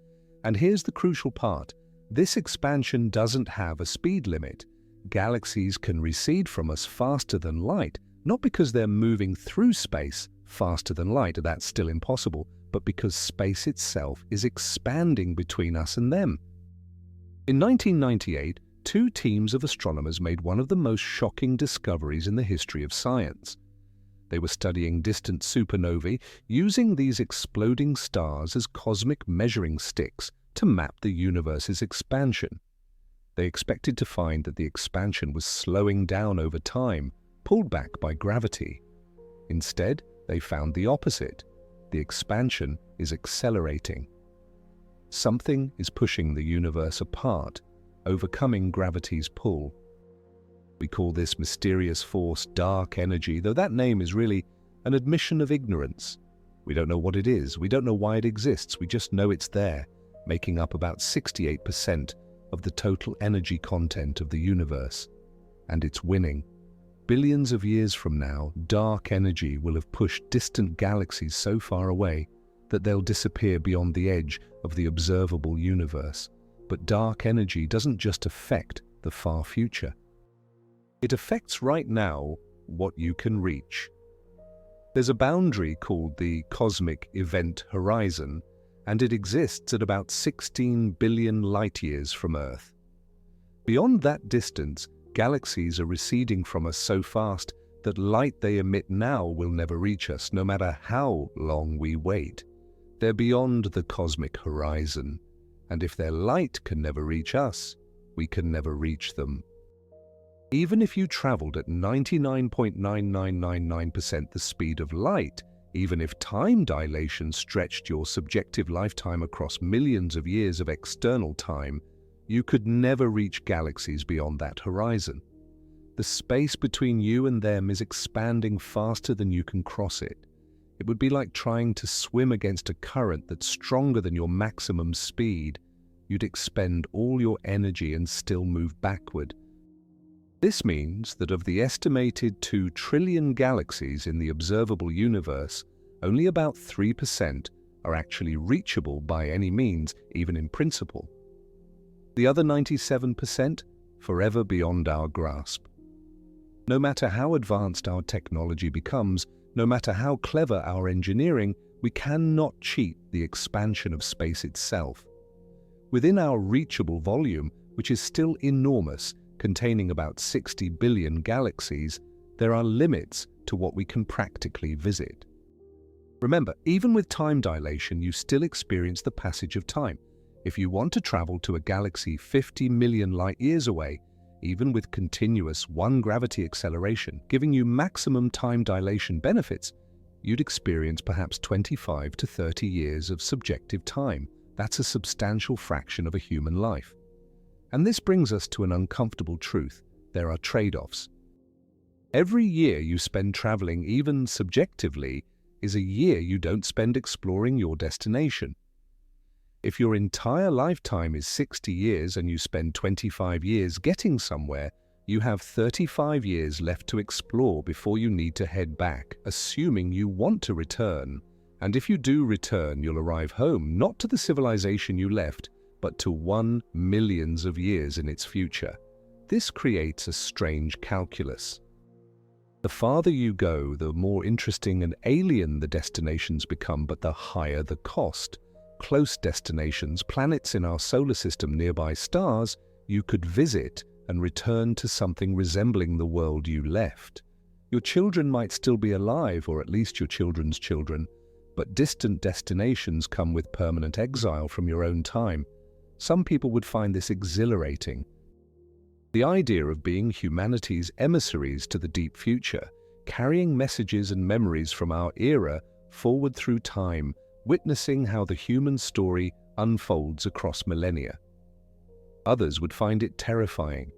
Speaker 1: And here's the crucial part. This expansion doesn't have a speed limit. Galaxies can recede from us faster than light, not because they're moving through space faster than light, that's still impossible, but because space itself is expanding between us and them. In 1998, two teams of astronomers made one of the most shocking discoveries in the history of science. They were studying distant supernovae, using these exploding stars as cosmic measuring sticks to map the universe's expansion. They expected to find that the expansion was slowing down over time, pulled back by gravity. Instead, they found the opposite. The expansion is accelerating. Something is pushing the universe apart, overcoming gravity's pull. We call this mysterious force dark energy, though that name is really an admission of ignorance. We don't know what it is, we don't know why it exists, we just know it's there, making up about 68% of the total energy content of the universe. And it's winning. Billions of years from now, dark energy will have pushed distant galaxies so far away that they'll disappear beyond the edge of the observable universe. But dark energy doesn't just affect the far future. It affects right now what you can reach. There's a boundary called the cosmic event horizon, and it exists at about 16 billion light-years from Earth. Beyond that distance, galaxies are receding from us so fast that light they emit now will never reach us, no matter how long we wait. They're beyond the cosmic horizon, and if their light can never reach us, we can never reach them. Even if you traveled at 99.9999% the speed of light, Even if time dilation stretched your subjective lifetime across millions of years of external time, you could never reach galaxies beyond that horizon. The space between you and them is expanding faster than you can cross it. It would be like trying to swim against a current that's stronger than your maximum speed. You'd expend all your energy and still move backward. This means that of the estimated 2 trillion galaxies in the observable universe, only about 3% are actually reachable by any means, even in principle. The other 97%, forever beyond our grasp. No matter how advanced our technology becomes, no matter how clever our engineering, we cannot cheat the expansion of space itself. Within our reachable volume, which is still enormous, containing about 60 billion galaxies, there are limits to what we can practically visit. Remember, even with time dilation, you still experience the passage of time. If you want to travel to a galaxy 50 million light-years away, even with continuous one-gravity acceleration, giving you maximum time dilation benefits, you'd experience perhaps 25 to 30 years of subjective time. That's a substantial fraction of a human life. And this brings us to an uncomfortable truth. There are trade-offs. Every year you spend traveling, even subjectively, is a year you don't spend exploring your destination. If your entire lifetime is 60 years and you spend 25 years getting somewhere, you have 35 years left to explore before you need to head back, assuming you want to return. And if you do return, you'll arrive home not to the civilization you left, but to 1 million of years in its future. This creates a strange calculus. The farther you go, the more interesting and alien the destinations become, but the higher the cost. Close destinations, planets in our solar system, nearby stars, you could visit and return to something resembling the world you left. Your children might still be alive, or at least your children's children, but distant destinations come with permanent exile from your own time. Some people would find this exhilarating. The idea of being humanity's emissaries to the deep future, carrying messages and memories from our era forward through time, witnessing how the human story unfolds across millennia. Others would find it terrifying.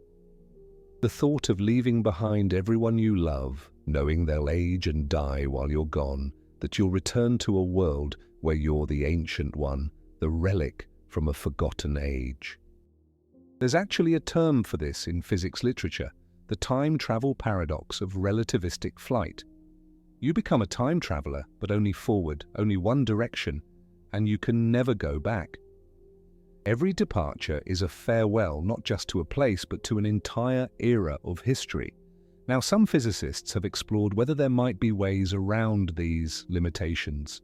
Speaker 1: The thought of leaving behind everyone you love, knowing they'll age and die while you're gone, that you'll return to a world where you're the ancient one, the relic from a forgotten age. There's actually a term for this in physics literature, the time travel paradox of relativistic flight. You become a time traveler, but only forward, only one direction, and you can never go back. Every departure is a farewell not just to a place, but to an entire era of history. Now, some physicists have explored whether there might be ways around these limitations.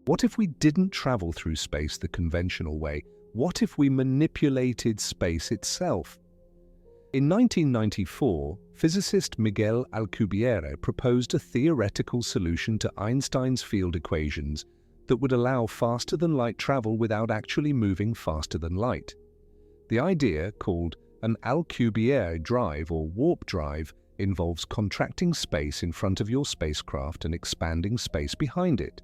Speaker 1: What if we didn't travel through space the conventional way? What if we manipulated space itself? In 1994, physicist Miguel Alcubierre proposed a theoretical solution to Einstein's field equations that would allow faster-than-light travel without actually moving faster than light. The idea, called an Alcubierre drive or warp drive, involves contracting space in front of your spacecraft and expanding space behind it.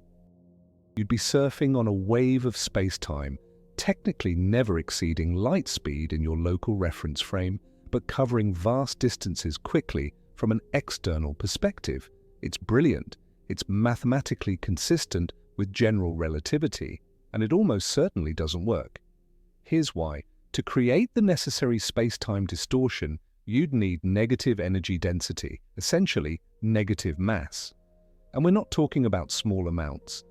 Speaker 1: You'd be surfing on a wave of space-time, technically never exceeding light speed in your local reference frame, but covering vast distances quickly from an external perspective. It's brilliant, it's mathematically consistent with general relativity, and it almost certainly doesn't work. Here's why. To create the necessary space-time distortion, you'd need negative energy density, essentially negative mass. And we're not talking about small amounts.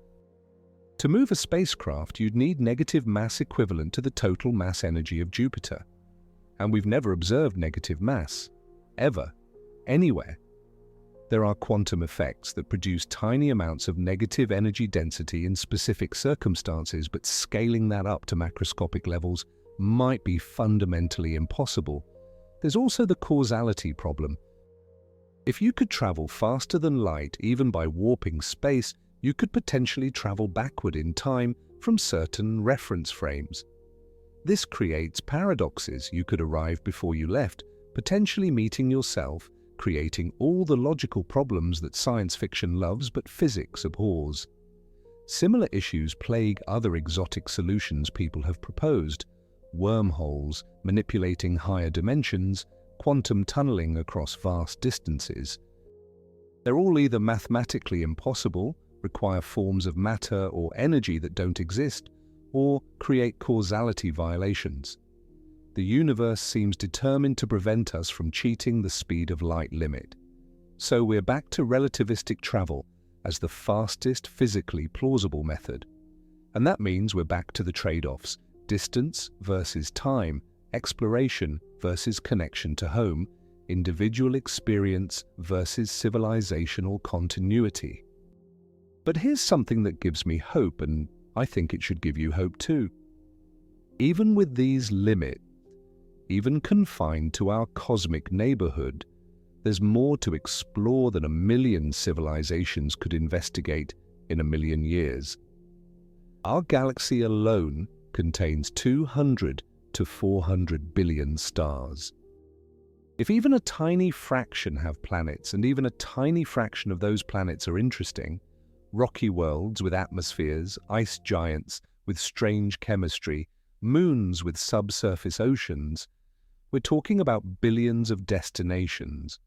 Speaker 1: To move a spacecraft, you'd need negative mass equivalent to the total mass energy of Jupiter. And we've never observed negative mass, ever, anywhere. There are quantum effects that produce tiny amounts of negative energy density in specific circumstances, but scaling that up to macroscopic levels might be fundamentally impossible. There's also the causality problem. If you could travel faster than light, even by warping space, you could potentially travel backward in time from certain reference frames. This creates paradoxes. You could arrive before you left, potentially meeting yourself, creating all the logical problems that science fiction loves but physics abhors. Similar issues plague other exotic solutions people have proposed: wormholes, manipulating higher dimensions, quantum tunneling across vast distances. They're all either mathematically impossible, require forms of matter or energy that don't exist, or create causality violations. The universe seems determined to prevent us from cheating the speed of light limit. So we're back to relativistic travel as the fastest physically plausible method. And that means we're back to the trade-offs: distance versus time, exploration versus connection to home, individual experience versus civilizational continuity. But here's something that gives me hope, and I think it should give you hope too. Even with these limits, even confined to our cosmic neighborhood, there's more to explore than 1,000,000 civilizations could investigate in 1,000,000 years. Our galaxy alone contains 200 to 400 billion stars. If even a tiny fraction have planets, and even a tiny fraction of those planets are interesting, rocky worlds with atmospheres, ice giants with strange chemistry, moons with subsurface oceans, we're talking about billions of destinations.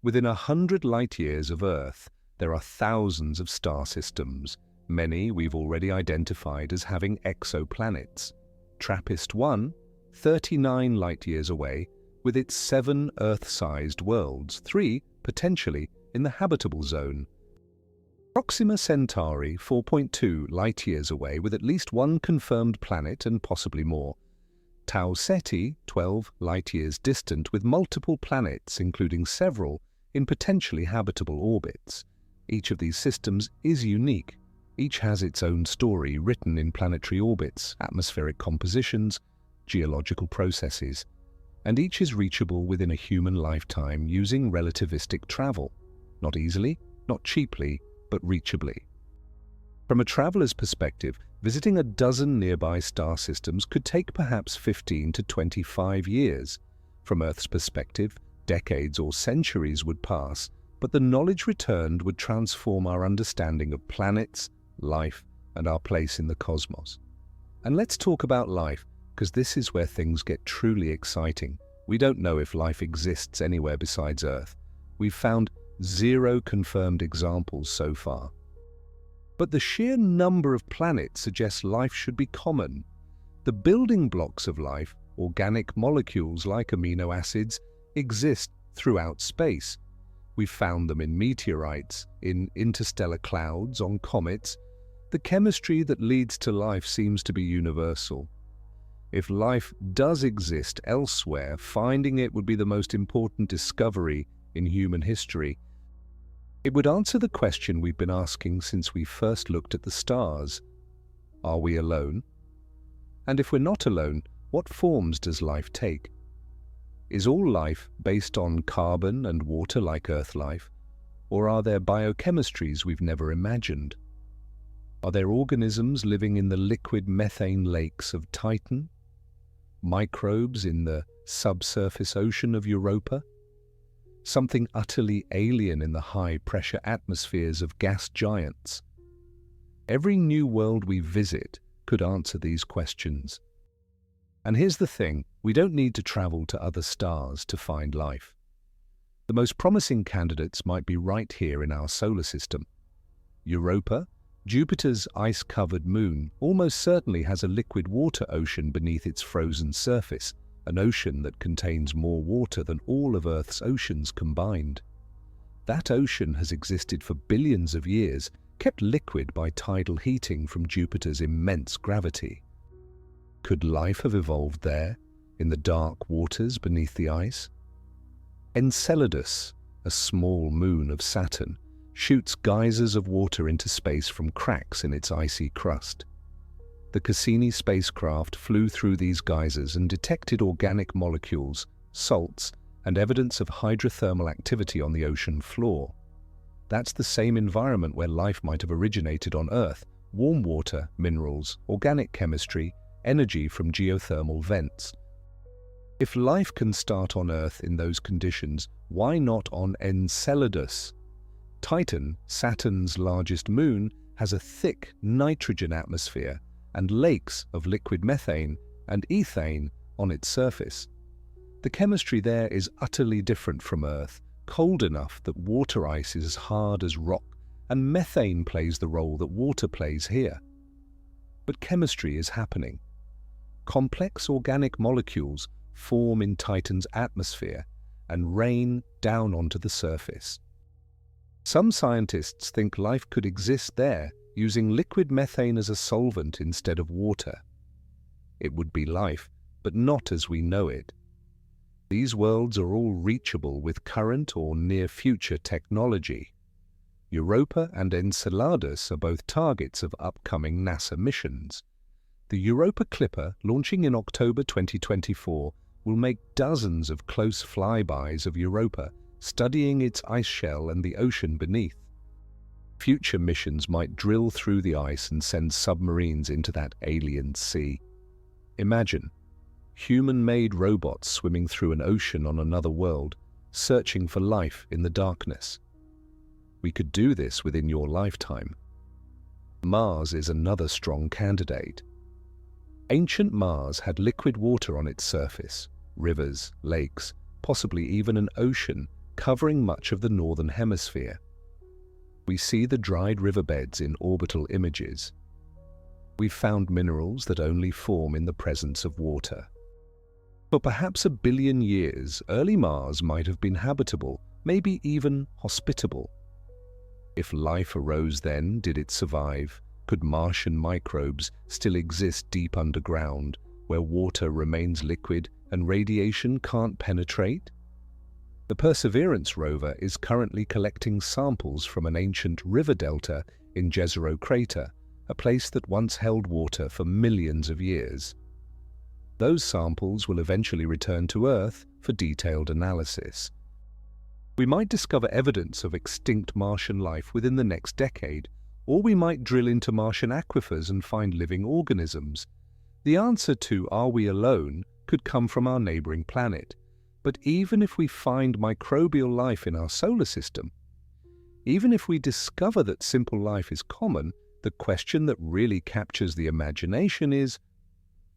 Speaker 1: Within 100 light-years of Earth, there are thousands of star systems. Many we've already identified as having exoplanets. TRAPPIST-1, 39 light-years away, with its 7 Earth-sized worlds, 3 potentially in the habitable zone. Proxima Centauri, 4.2 light-years away, with at least 1 confirmed planet and possibly more. Tau Ceti, 12 light-years distant, with multiple planets, including several in potentially habitable orbits. Each of these systems is unique. Each has its own story written in planetary orbits, atmospheric compositions, geological processes, and each is reachable within a human lifetime using relativistic travel. Not easily, not cheaply, but reachably. From a traveler's perspective, visiting a dozen nearby star systems could take perhaps 15 to 25 years. From Earth's perspective, decades or centuries would pass, but the knowledge returned would transform our understanding of planets, life, and our place in the cosmos. And let's talk about life, because this is where things get truly exciting. We don't know if life exists anywhere besides Earth. We've found 0 confirmed examples so far. But the sheer number of planets suggests life should be common. The building blocks of life, organic molecules like amino acids, exist throughout space. We've found them in meteorites, in interstellar clouds, on comets. The chemistry that leads to life seems to be universal. If life does exist elsewhere, finding it would be the most important discovery in human history. It would answer the question we've been asking since we first looked at the stars. Are we alone? And if we're not alone, what forms does life take? Is all life based on carbon and water like Earth life? Or are there biochemistries we've never imagined? Are there organisms living in the liquid methane lakes of Titan? Microbes in the subsurface ocean of Europa? Something utterly alien in the high-pressure atmospheres of gas giants? Every new world we visit could answer these questions. And here's the thing, we don't need to travel to other stars to find life. The most promising candidates might be right here in our solar system. Europa, Jupiter's ice-covered moon, almost certainly has a liquid water ocean beneath its frozen surface, an ocean that contains more water than all of Earth's oceans combined. That ocean has existed for billions of years, kept liquid by tidal heating from Jupiter's immense gravity. Could life have evolved there, in the dark waters beneath the ice? Enceladus, a small moon of Saturn, shoots geysers of water into space from cracks in its icy crust. The Cassini spacecraft flew through these geysers and detected organic molecules, salts, and evidence of hydrothermal activity on the ocean floor. That's the same environment where life might have originated on Earth: warm water, minerals, organic chemistry, energy from geothermal vents. If life can start on Earth in those conditions, why not on Enceladus? Titan, Saturn's largest moon, has a thick nitrogen atmosphere and lakes of liquid methane and ethane on its surface. The chemistry there is utterly different from Earth, cold enough that water ice is as hard as rock, and methane plays the role that water plays here. But chemistry is happening. Complex organic molecules form in Titan's atmosphere and rain down onto the surface. Some scientists think life could exist there using liquid methane as a solvent instead of water. It would be life, but not as we know it. These worlds are all reachable with current or near-future technology. Europa and Enceladus are both targets of upcoming NASA missions. The Europa Clipper, launching in October 2024, will make dozens of close flybys of Europa, studying its ice shell and the ocean beneath. Future missions might drill through the ice and send submarines into that alien sea. Imagine human-made robots swimming through an ocean on another world, searching for life in the darkness. We could do this within your lifetime. Mars is another strong candidate. Ancient Mars had liquid water on its surface, rivers, lakes, possibly even an ocean covering much of the northern hemisphere. We see the dried riverbeds in orbital images. We've found minerals that only form in the presence of water. For perhaps 1 billion years, early Mars might have been habitable, maybe even hospitable. If life arose then, did it survive? Could Martian microbes still exist deep underground, where water remains liquid and radiation can't penetrate? The Perseverance rover is currently collecting samples from an ancient river delta in Jezero Crater, a place that once held water for millions of years. Those samples will eventually return to Earth for detailed analysis. We might discover evidence of extinct Martian life within the next decade, or we might drill into Martian aquifers and find living organisms. The answer to "Are we alone?" could come from our neighboring planet. But even if we find microbial life in our solar system, even if we discover that simple life is common, the question that really captures the imagination is,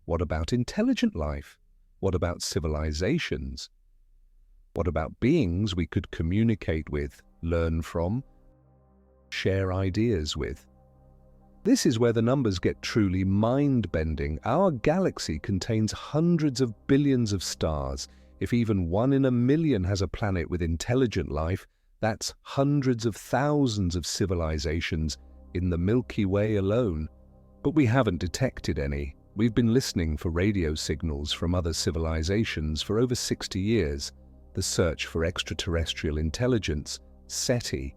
Speaker 1: what about intelligent life? What about civilizations? What about beings we could communicate with, learn from, share ideas with? This is where the numbers get truly mind-bending. Our galaxy contains hundreds of billions of stars. If even 1 in a million has a planet with intelligent life, that's hundreds of thousands of civilizations in the Milky Way alone. But we haven't detected any. We've been listening for radio signals from other civilizations for over 60 years. The search for extraterrestrial intelligence, SETI.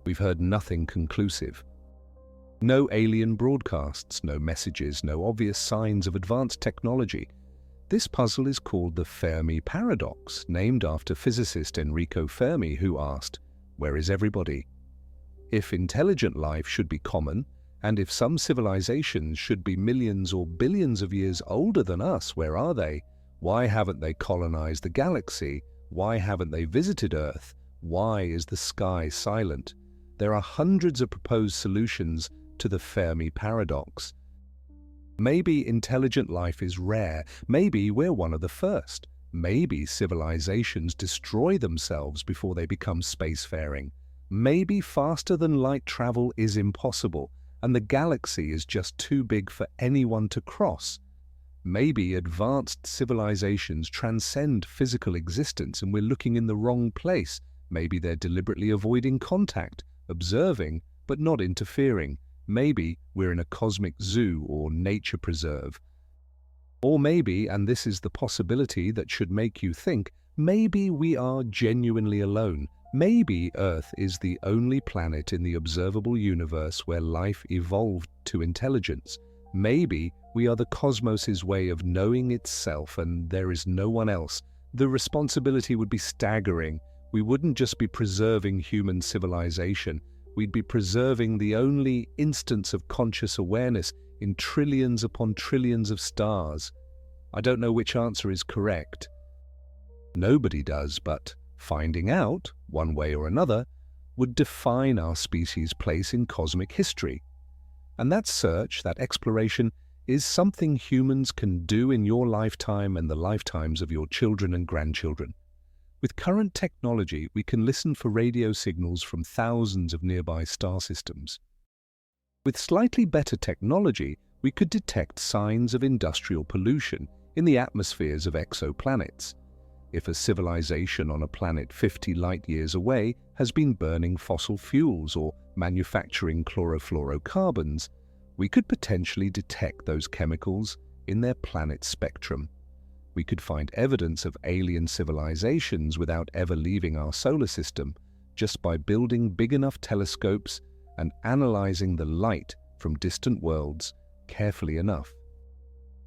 Speaker 1: We've heard nothing conclusive. No alien broadcasts, no messages, no obvious signs of advanced technology. This puzzle is called the Fermi paradox, named after physicist Enrico Fermi, who asked, "Where is everybody?" If intelligent life should be common, and if some civilizations should be millions or billions of years older than us, where are they? Why haven't they colonized the galaxy? Why haven't they visited Earth? Why is the sky silent? There are hundreds of proposed solutions to the Fermi paradox. Maybe intelligent life is rare. Maybe we're one of the first. Maybe civilizations destroy themselves before they become spacefaring. Maybe faster-than-light travel is impossible, and the galaxy is just too big for anyone to cross. Maybe advanced civilizations transcend physical existence and we're looking in the wrong place. Maybe they're deliberately avoiding contact, observing, but not interfering. Maybe we're in a cosmic zoo or nature preserve. Or maybe, and this is the possibility that should make you think, maybe we are genuinely alone. Maybe Earth is the only planet in the observable universe where life evolved to intelligence. Maybe we are the cosmos's way of knowing itself and there is no one else. The responsibility would be staggering. We wouldn't just be preserving human civilization. We'd be preserving the only instance of conscious awareness in trillions upon trillions of stars. I don't know which answer is correct. Nobody does, but finding out, one way or another, would define our species' place in cosmic history. And that search, that exploration, is something humans can do in your lifetime and the lifetimes of your children and grandchildren. With current technology, we can listen for radio signals from thousands of nearby star systems. With slightly better technology, we could detect signs of industrial pollution in the atmospheres of exoplanets. If a civilization on a planet 50 light-years away has been burning fossil fuels or manufacturing chlorofluorocarbons, we could potentially detect those chemicals in their planet's spectrum. We could find evidence of alien civilizations without ever leaving our solar system, just by building big enough telescopes and analyzing the light from distant worlds carefully enough.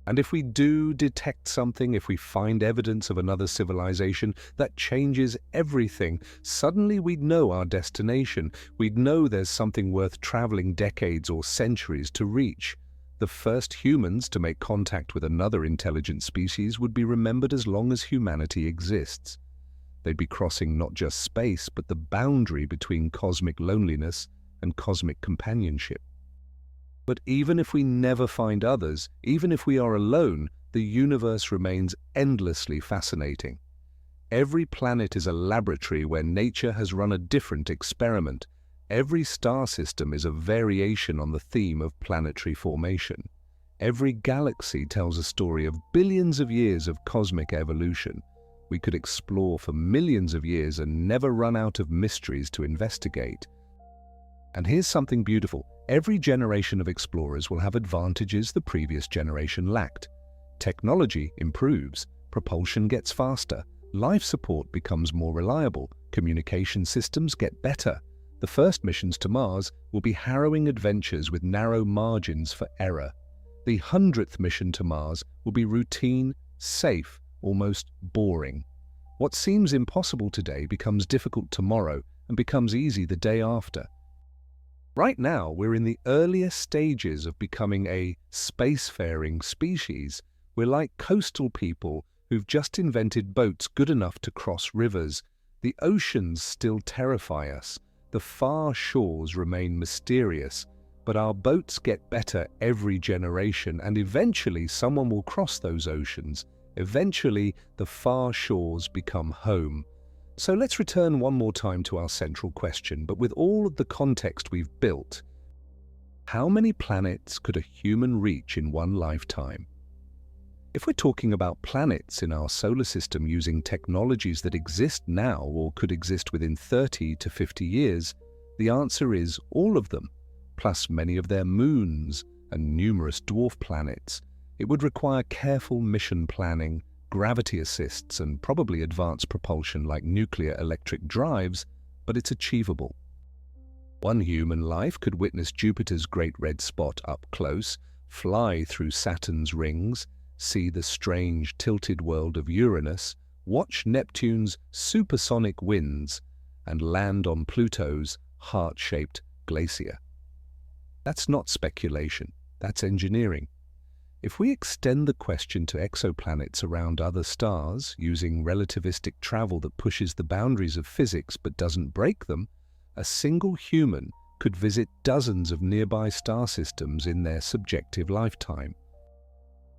Speaker 1: And if we do detect something, if we find evidence of another civilization, that changes everything. Suddenly we'd know our destination. We'd know there's something worth traveling decades or centuries to reach. The first humans to make contact with another intelligent species would be remembered as long as humanity exists. They'd be crossing not just space, but the boundary between cosmic loneliness and cosmic companionship. But even if we never find others, even if we are alone, the universe remains endlessly fascinating. Every planet is a laboratory where nature has run a different experiment. Every star system is a variation on the theme of planetary formation. Every galaxy tells a story of billions of years of cosmic evolution. We could explore for millions of years and never run out of mysteries to investigate. And here's something beautiful. Every generation of explorers will have advantages the previous generation lacked. Technology improves, propulsion gets faster, life support becomes more reliable, communication systems get better. The first missions to Mars will be harrowing adventures with narrow margins for error. The 100th mission to Mars will be routine, safe, almost boring. What seems impossible today becomes difficult tomorrow and becomes easy the day after. Right now, we're in the earliest stages of becoming a spacefaring species. We're like coastal people who've just invented boats good enough to cross rivers. The oceans still terrify us. The far shores remain mysterious, but our boats get better every generation, and eventually someone will cross those oceans. Eventually, the far shores become home. So let's return one more time to our central question, but with all of the context we've built. How many planets could a human reach in one lifetime? If we're talking about planets in our solar system using technologies that exist now or could exist within 30 to 50 years, the answer is all of them, plus many of their moons and numerous dwarf planets. It would require careful mission planning, gravity assists, and probably advanced propulsion like nuclear electric drives, but it's achievable. One human life could witness Jupiter's Great Red Spot up close, fly through Saturn's rings, see the strange tilted world of Uranus, watch Neptune's supersonic winds, and land on Pluto's heart-shaped glacier. That's not speculation, that's engineering. If we extend the question to exoplanets around other stars, using relativistic travel that pushes the boundaries of physics but doesn't break them, a single human could visit dozens of nearby star systems in their subjective lifetime.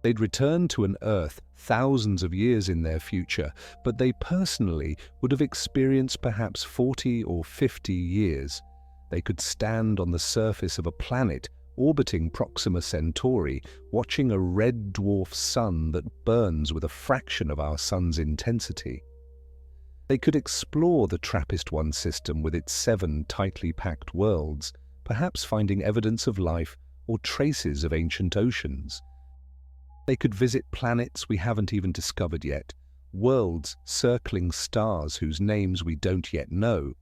Speaker 1: They'd return to an Earth thousands of years in their future, but they personally would have experienced perhaps 40 or 50 years. They could stand on the surface of a planet orbiting Proxima Centauri, watching a red dwarf sun that burns with a fraction of our sun's intensity. They could explore the TRAPPIST-1 system with its 7 tightly packed worlds, perhaps finding evidence of life or traces of ancient oceans. They could visit planets we haven't even discovered yet, worlds circling stars whose names we don't yet know.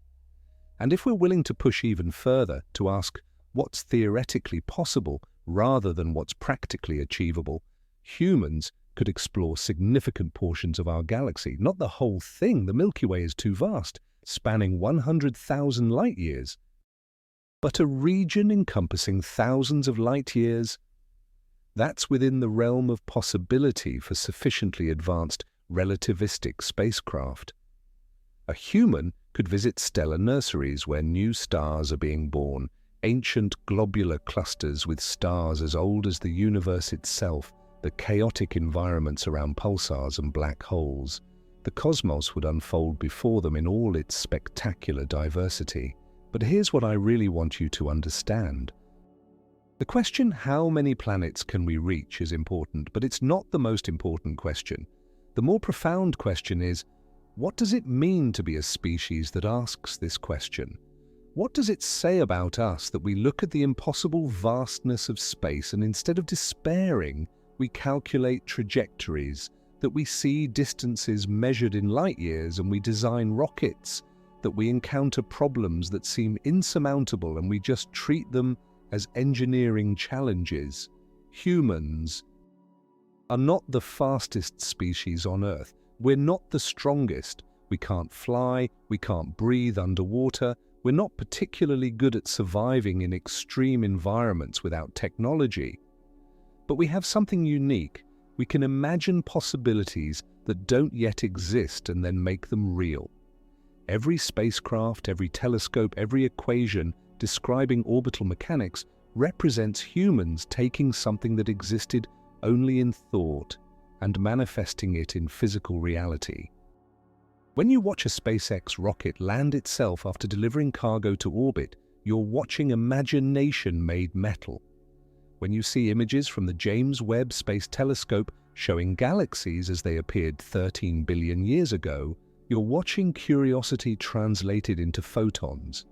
Speaker 1: And if we're willing to push even further, to ask what's theoretically possible rather than what's practically achievable, humans could explore significant portions of our galaxy. Not the whole thing, the Milky Way is too vast, spanning 100,000 light-years. But a region encompassing thousands of light-years. That's within the realm of possibility for sufficiently advanced relativistic spacecraft. A human could visit stellar nurseries where new stars are being born, ancient globular clusters with stars as old as the universe itself, the chaotic environments around pulsars and black holes. The cosmos would unfold before them in all its spectacular diversity. But here's what I really want you to understand. The question, how many planets can we reach, is important, but it's not the most important question. The more profound question is, what does it mean to be a species that asks this question? What does it say about us that we look at the impossible vastness of space and instead of despairing, we calculate trajectories, that we see distances measured in light years and we design rockets, that we encounter problems that seem insurmountable and we just treat them as engineering challenges? Humans are not the fastest species on Earth. We're not the strongest. We can't fly, we can't breathe underwater. We're not particularly good at surviving in extreme environments without technology. But we have something unique. We can imagine possibilities that don't yet exist and then make them real. Every spacecraft, every telescope, every equation describing orbital mechanics represents humans taking something that existed only in thought and manifesting it in physical reality. When you watch a SpaceX rocket land itself after delivering cargo to orbit, you're watching imagination made metal. When you see images from the James Webb Space Telescope showing galaxies as they appeared 13 billion years ago, you're watching curiosity translated into photons.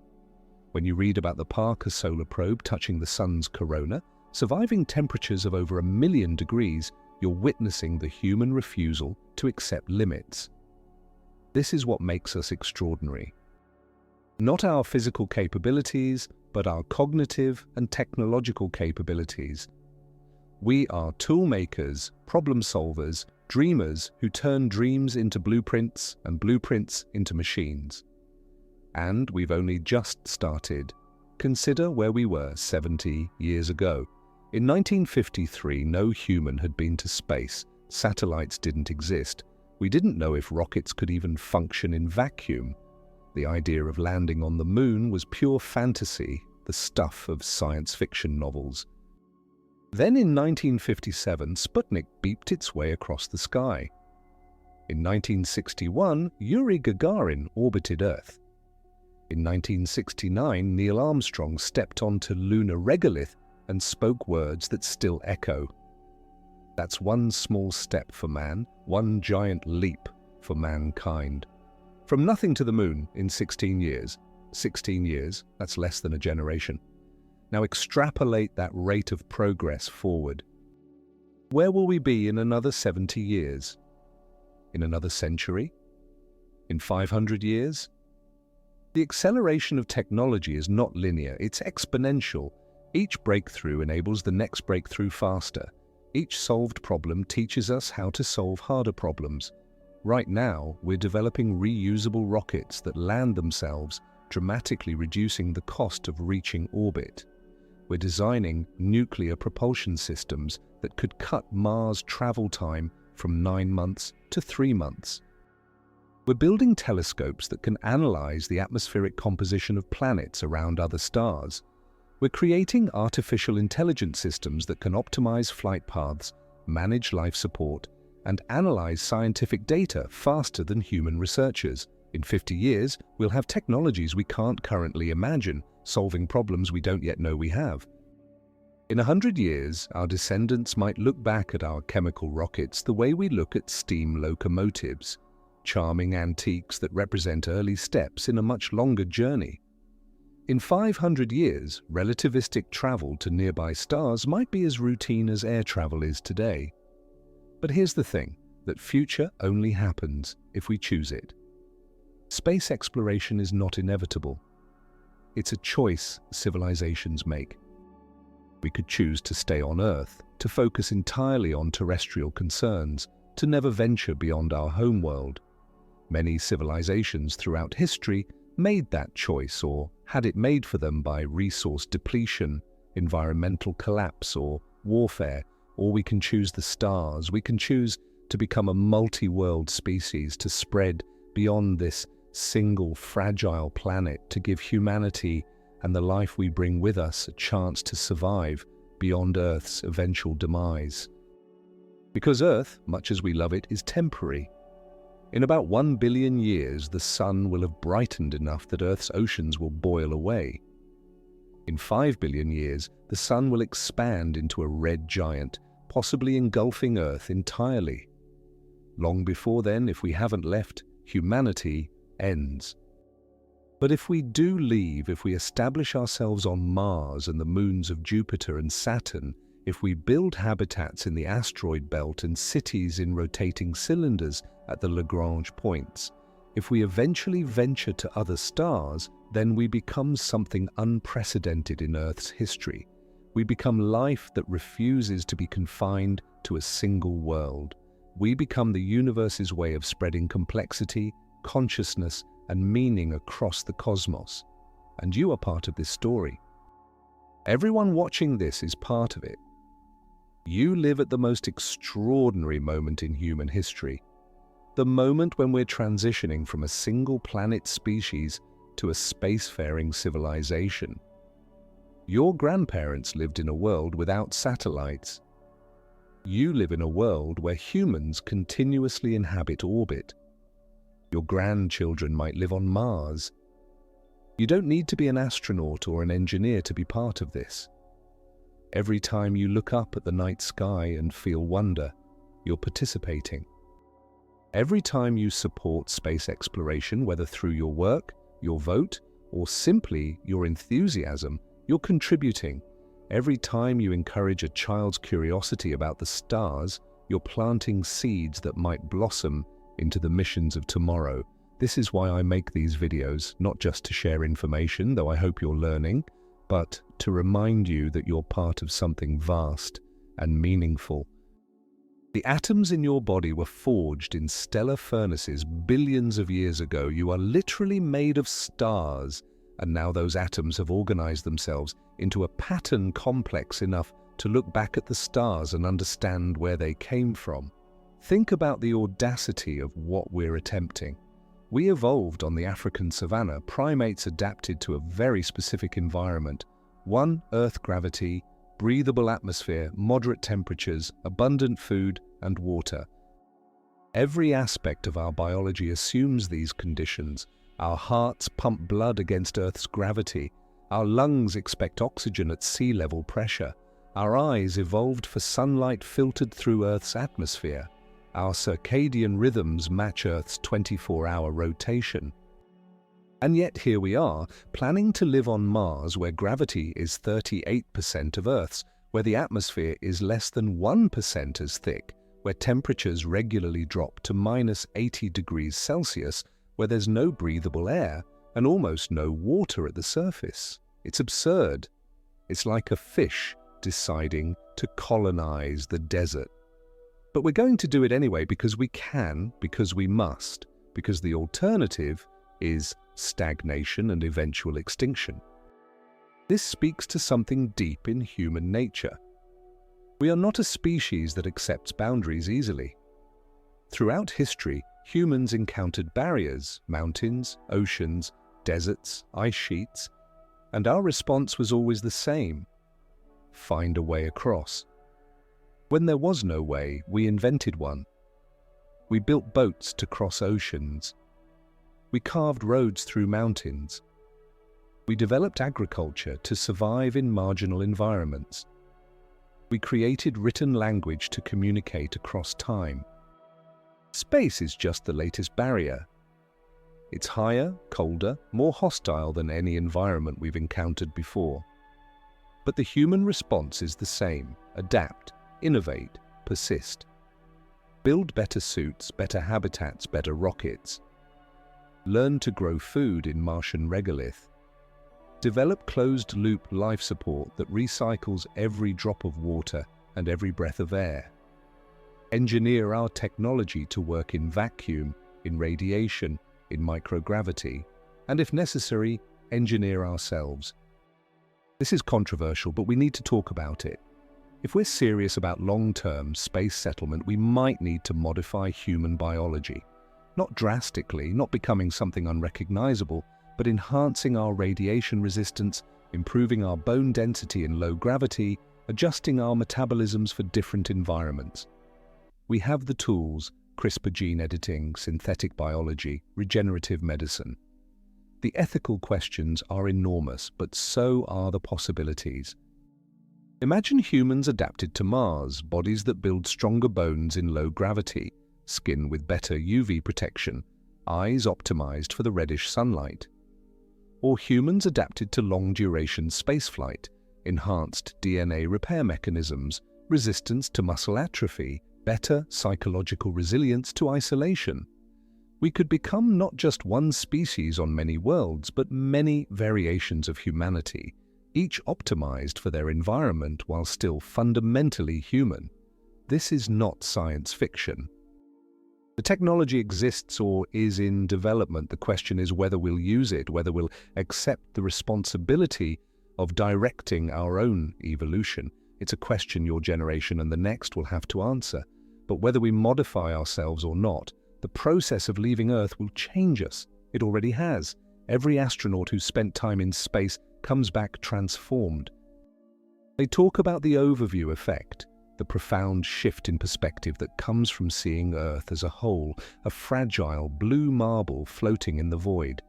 Speaker 1: When you read about the Parker Solar Probe touching the Sun's corona, surviving temperatures of over 1 million degrees, you're witnessing the human refusal to accept limits. This is what makes us extraordinary. Not our physical capabilities, but our cognitive and technological capabilities. We are tool makers, problem solvers, dreamers who turn dreams into blueprints and blueprints into machines. And we've only just started. Consider where we were 70 years ago. In 1953, no human had been to space. Satellites didn't exist. We didn't know if rockets could even function in vacuum. The idea of landing on the moon was pure fantasy, the stuff of science fiction novels. Then in 1957, Sputnik beeped its way across the sky. In 1961, Yuri Gagarin orbited Earth. In 1969, Neil Armstrong stepped onto lunar regolith and spoke words that still echo. That's one small step for man, one giant leap for mankind. From nothing to the moon in 16 years. 16 years, that's less than a generation. Now extrapolate that rate of progress forward. Where will we be in another 70 years? In another century? In 500 years? The acceleration of technology is not linear, it's exponential. Each breakthrough enables the next breakthrough faster. Each solved problem teaches us how to solve harder problems. Right now, we're developing reusable rockets that land themselves, dramatically reducing the cost of reaching orbit. We're designing nuclear propulsion systems that could cut Mars travel time from 9 months to 3 months. We're building telescopes that can analyze the atmospheric composition of planets around other stars. We're creating artificial intelligence systems that can optimize flight paths, manage life support, and analyze scientific data faster than human researchers. In 50 years, we'll have technologies we can't currently imagine, solving problems we don't yet know we have. In 100 years, our descendants might look back at our chemical rockets the way we look at steam locomotives, charming antiques that represent early steps in a much longer journey. In 500 years, relativistic travel to nearby stars might be as routine as air travel is today. But here's the thing, that future only happens if we choose it. Space exploration is not inevitable. It's a choice civilizations make. We could choose to stay on Earth, to focus entirely on terrestrial concerns, to never venture beyond our homeworld. Many civilizations throughout history made that choice or had it made for them by resource depletion, environmental collapse or warfare, Or we can choose the stars. We can choose to become a multi-world species, to spread beyond this single fragile planet, to give humanity and the life we bring with us a chance to survive beyond Earth's eventual demise. Because Earth, much as we love it, is temporary. In about 1 billion years, the sun will have brightened enough that Earth's oceans will boil away. In 5 billion years, the sun will expand into a red giant, possibly engulfing Earth entirely. Long before then, if we haven't left, humanity ends. But if we do leave, if we establish ourselves on Mars and the moons of Jupiter and Saturn, if we build habitats in the asteroid belt and cities in rotating cylinders at the Lagrange points, if we eventually venture to other stars, then we become something unprecedented in Earth's history. We become life that refuses to be confined to a single world. We become the universe's way of spreading complexity, consciousness, and meaning across the cosmos. And you are part of this story. Everyone watching this is part of it. You live at the most extraordinary moment in human history. The moment when we're transitioning from a single planet species to a spacefaring civilization. Your grandparents lived in a world without satellites. You live in a world where humans continuously inhabit orbit. Your grandchildren might live on Mars. You don't need to be an astronaut or an engineer to be part of this. Every time you look up at the night sky and feel wonder, you're participating. Every time you support space exploration, whether through your work, your vote, or simply your enthusiasm, you're contributing. Every time you encourage a child's curiosity about the stars, you're planting seeds that might blossom into the missions of tomorrow. This is why I make these videos, not just to share information, though I hope you're learning, but to remind you that you're part of something vast and meaningful. The atoms in your body were forged in stellar furnaces billions of years ago. You are literally made of stars, and now those atoms have organized themselves into a pattern complex enough to look back at the stars and understand where they came from. Think about the audacity of what we're attempting. We evolved on the African savanna. Primates adapted to a very specific environment. One, Earth gravity, breathable atmosphere, moderate temperatures, abundant food, and water. Every aspect of our biology assumes these conditions. Our hearts pump blood against Earth's gravity. Our lungs expect oxygen at sea level pressure. Our eyes evolved for sunlight filtered through Earth's atmosphere. Our circadian rhythms match Earth's 24-hour rotation. And yet here we are, planning to live on Mars, where gravity is 38% of Earth's, where the atmosphere is less than 1% as thick, where temperatures regularly drop to -80 degrees Celsius, where there's no breathable air and almost no water at the surface. It's absurd. It's like a fish deciding to colonize the desert. But we're going to do it anyway because we can, because we must, because the alternative is stagnation and eventual extinction. This speaks to something deep in human nature. We are not a species that accepts boundaries easily. Throughout history, humans encountered barriers, mountains, oceans, deserts, ice sheets, and our response was always the same: find a way across. When there was no way, we invented one. We built boats to cross oceans. We carved roads through mountains. We developed agriculture to survive in marginal environments. We created written language to communicate across time. Space is just the latest barrier. It's higher, colder, more hostile than any environment we've encountered before. But the human response is the same: adapt, innovate, persist. Build better suits, better habitats, better rockets. Learn to grow food in Martian regolith. Develop closed-loop life support that recycles every drop of water and every breath of air. Engineer our technology to work in vacuum, in radiation, in microgravity, and if necessary, engineer ourselves. This is controversial, but we need to talk about it. If we're serious about long-term space settlement, we might need to modify human biology. Not drastically, not becoming something unrecognizable, but enhancing our radiation resistance, improving our bone density in low gravity, adjusting our metabolisms for different environments. We have the tools: CRISPR gene editing, synthetic biology, regenerative medicine. The ethical questions are enormous, but so are the possibilities. Imagine humans adapted to Mars, bodies that build stronger bones in low gravity, skin with better UV protection, eyes optimized for the reddish sunlight. Or humans adapted to long-duration spaceflight, enhanced DNA repair mechanisms, resistance to muscle atrophy, better psychological resilience to isolation. We could become not just one species on many worlds, but many variations of humanity, each optimized for their environment while still fundamentally human. This is not science fiction. The technology exists or is in development. The question is whether we'll use it, whether we'll accept the responsibility of directing our own evolution. It's a question your generation and the next will have to answer. But whether we modify ourselves or not, the process of leaving Earth will change us. It already has. Every astronaut who's spent time in space comes back transformed. They talk about the overview effect, the profound shift in perspective that comes from seeing Earth as a whole, a fragile blue marble floating in the void.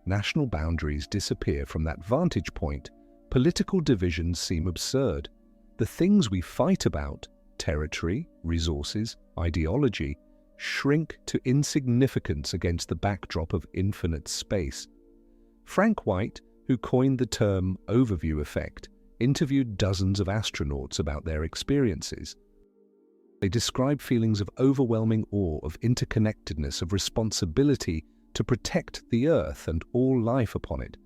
Speaker 1: National boundaries disappear from that vantage point. Political divisions seem absurd. The things we fight about, territory, resources, ideology, shrink to insignificance against the backdrop of infinite space. Frank White, who coined the term overview effect, interviewed dozens of astronauts about their experiences. They describe feelings of overwhelming awe, of interconnectedness, of responsibility to protect the Earth and all life upon it.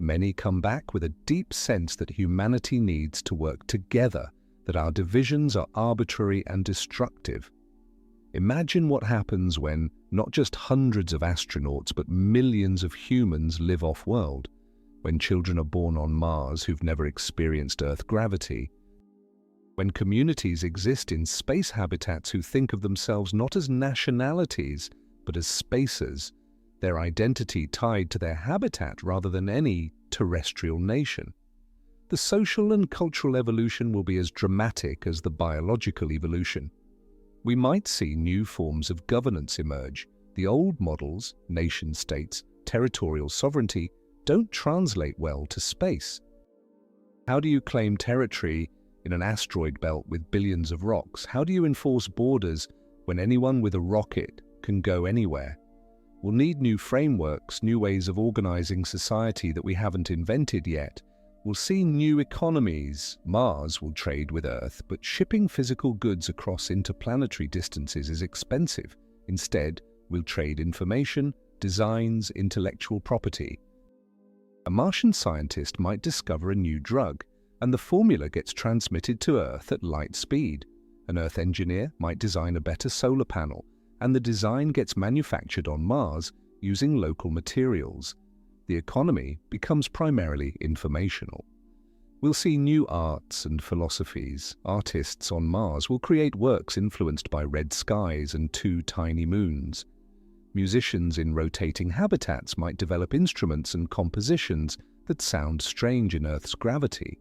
Speaker 1: Many come back with a deep sense that humanity needs to work together, that our divisions are arbitrary and destructive. Imagine what happens when not just hundreds of astronauts but millions of humans live off-world, when children are born on Mars who've never experienced Earth gravity, when communities exist in space habitats who think of themselves not as nationalities but as spacers, their identity tied to their habitat rather than any terrestrial nation. The social and cultural evolution will be as dramatic as the biological evolution. We might see new forms of governance emerge. The old models, nation-states, territorial sovereignty, don't translate well to space. How do you claim territory in an asteroid belt with billions of rocks? How do you enforce borders when anyone with a rocket can go anywhere? We'll need new frameworks, new ways of organizing society that we haven't invented yet. We'll see new economies. Mars will trade with Earth, but shipping physical goods across interplanetary distances is expensive. Instead, we'll trade information, designs, intellectual property. A Martian scientist might discover a new drug, and the formula gets transmitted to Earth at light speed. An Earth engineer might design a better solar panel, and the design gets manufactured on Mars using local materials. The economy becomes primarily informational. We'll see new arts and philosophies. Artists on Mars will create works influenced by red skies and 2 tiny moons. Musicians in rotating habitats might develop instruments and compositions that sound strange in Earth's gravity.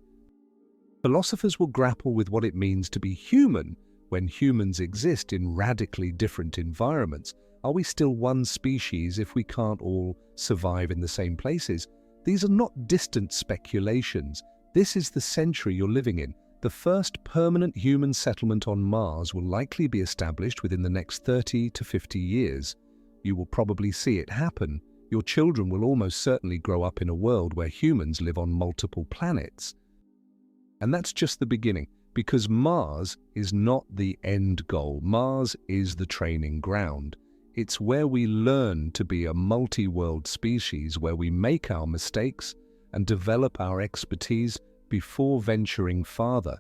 Speaker 1: Philosophers will grapple with what it means to be human when humans exist in radically different environments. Are we still one species if we can't all survive in the same places? These are not distant speculations. This is the century you're living in. The first permanent human settlement on Mars will likely be established within the next 30 to 50 years. You will probably see it happen. Your children will almost certainly grow up in a world where humans live on multiple planets. And that's just the beginning, because Mars is not the end goal. Mars is the training ground. It's where we learn to be a multi-world species, where we make our mistakes and develop our expertise before venturing farther.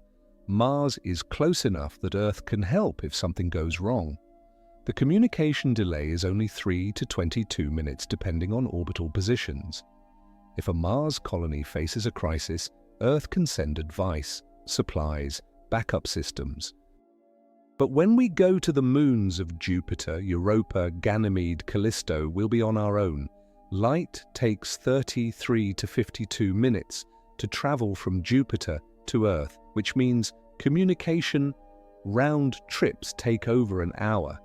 Speaker 1: Mars is close enough that Earth can help if something goes wrong. The communication delay is only 3 to 22 minutes depending on orbital positions. If a Mars colony faces a crisis, Earth can send advice, supplies, backup systems. But when we go to the moons of Jupiter, Europa, Ganymede, Callisto, we'll be on our own. Light takes 33 to 52 minutes to travel from Jupiter to Earth, which means communication round trips take over an hour.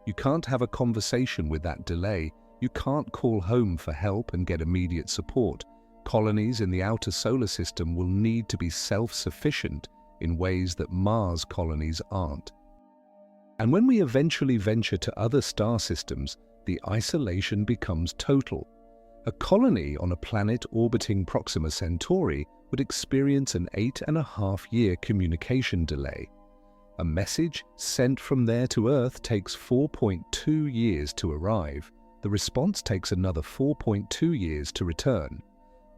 Speaker 1: You can't have a conversation with that delay. You can't call home for help and get immediate support. Colonies in the outer solar system will need to be self-sufficient in ways that Mars colonies aren't. And when we eventually venture to other star systems, the isolation becomes total. A colony on a planet orbiting Proxima Centauri would experience an 8.5-year communication delay. A message sent from there to Earth takes 4.2 years to arrive. The response takes another 4.2 years to return.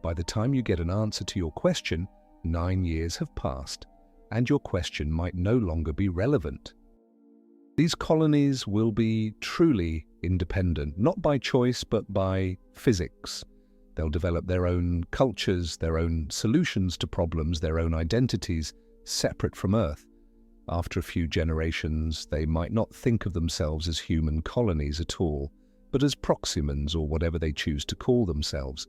Speaker 1: By the time you get an answer to your question, 9 years have passed, and your question might no longer be relevant. These colonies will be truly independent, not by choice, but by physics. They'll develop their own cultures, their own solutions to problems, their own identities, separate from Earth. After a few generations, they might not think of themselves as human colonies at all, but as Proximans or whatever they choose to call themselves.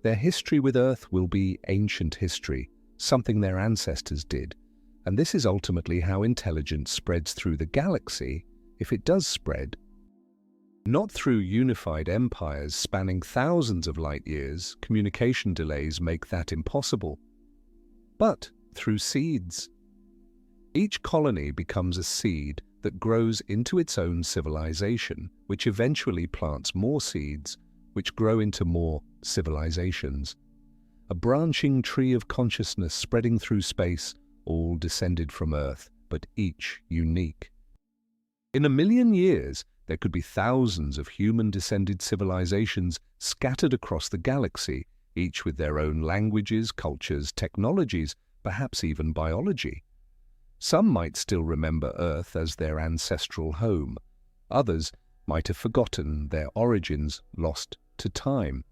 Speaker 1: Their history with Earth will be ancient history, something their ancestors did. And this is ultimately how intelligence spreads through the galaxy, if it does spread. Not through unified empires spanning thousands of light years, communication delays make that impossible, but through seeds. Each colony becomes a seed that grows into its own civilization, which eventually plants more seeds, which grow into more civilizations. A branching tree of consciousness spreading through space, all descended from Earth, but each unique. In 1,000,000 years, there could be thousands of human-descended civilizations scattered across the galaxy, each with their own languages, cultures, technologies, perhaps even biology. Some might still remember Earth as their ancestral home. Others might have forgotten their origins, lost to time.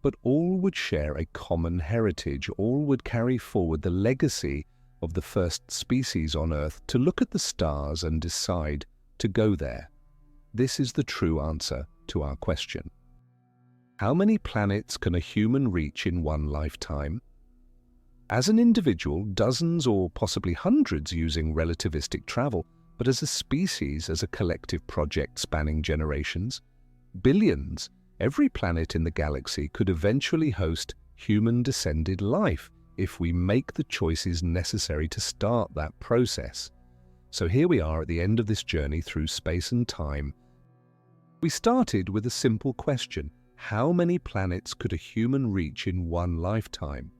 Speaker 1: But all would share a common heritage. All would carry forward the legacy of the first species on Earth to look at the stars and decide to go there. This is the true answer to our question. How many planets can a human reach in one lifetime? As an individual, dozens or possibly hundreds using relativistic travel, but as a species, as a collective project spanning generations, billions. Every planet in the galaxy could eventually host human-descended life if we make the choices necessary to start that process. So here we are at the end of this journey through space and time. We started with a simple question: how many planets could a human reach in one lifetime?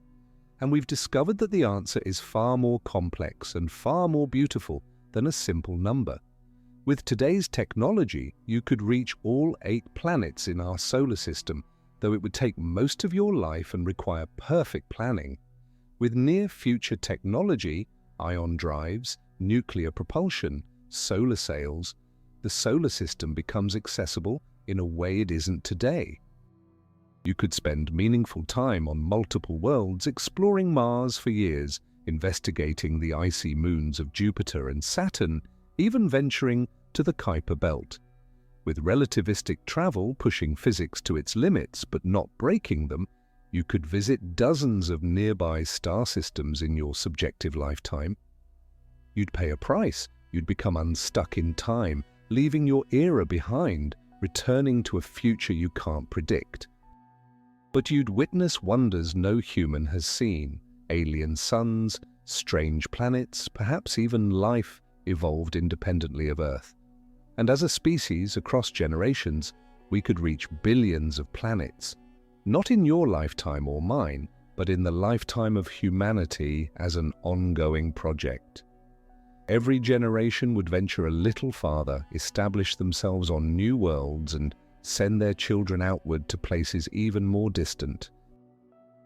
Speaker 1: And we've discovered that the answer is far more complex and far more beautiful than a simple number. With today's technology, you could reach all 8 planets in our solar system, though it would take most of your life and require perfect planning. With near-future technology, ion drives, nuclear propulsion, solar sails, the solar system becomes accessible in a way it isn't today. You could spend meaningful time on multiple worlds, exploring Mars for years, investigating the icy moons of Jupiter and Saturn, even venturing to the Kuiper Belt. With relativistic travel pushing physics to its limits but not breaking them, you could visit dozens of nearby star systems in your subjective lifetime. You'd pay a price, you'd become unstuck in time, leaving your era behind, returning to a future you can't predict. But you'd witness wonders no human has seen: alien suns, strange planets, perhaps even life evolved independently of Earth. And as a species, across generations, we could reach billions of planets, not in your lifetime or mine, but in the lifetime of humanity as an ongoing project. Every generation would venture a little farther, establish themselves on new worlds, and send their children outward to places even more distant.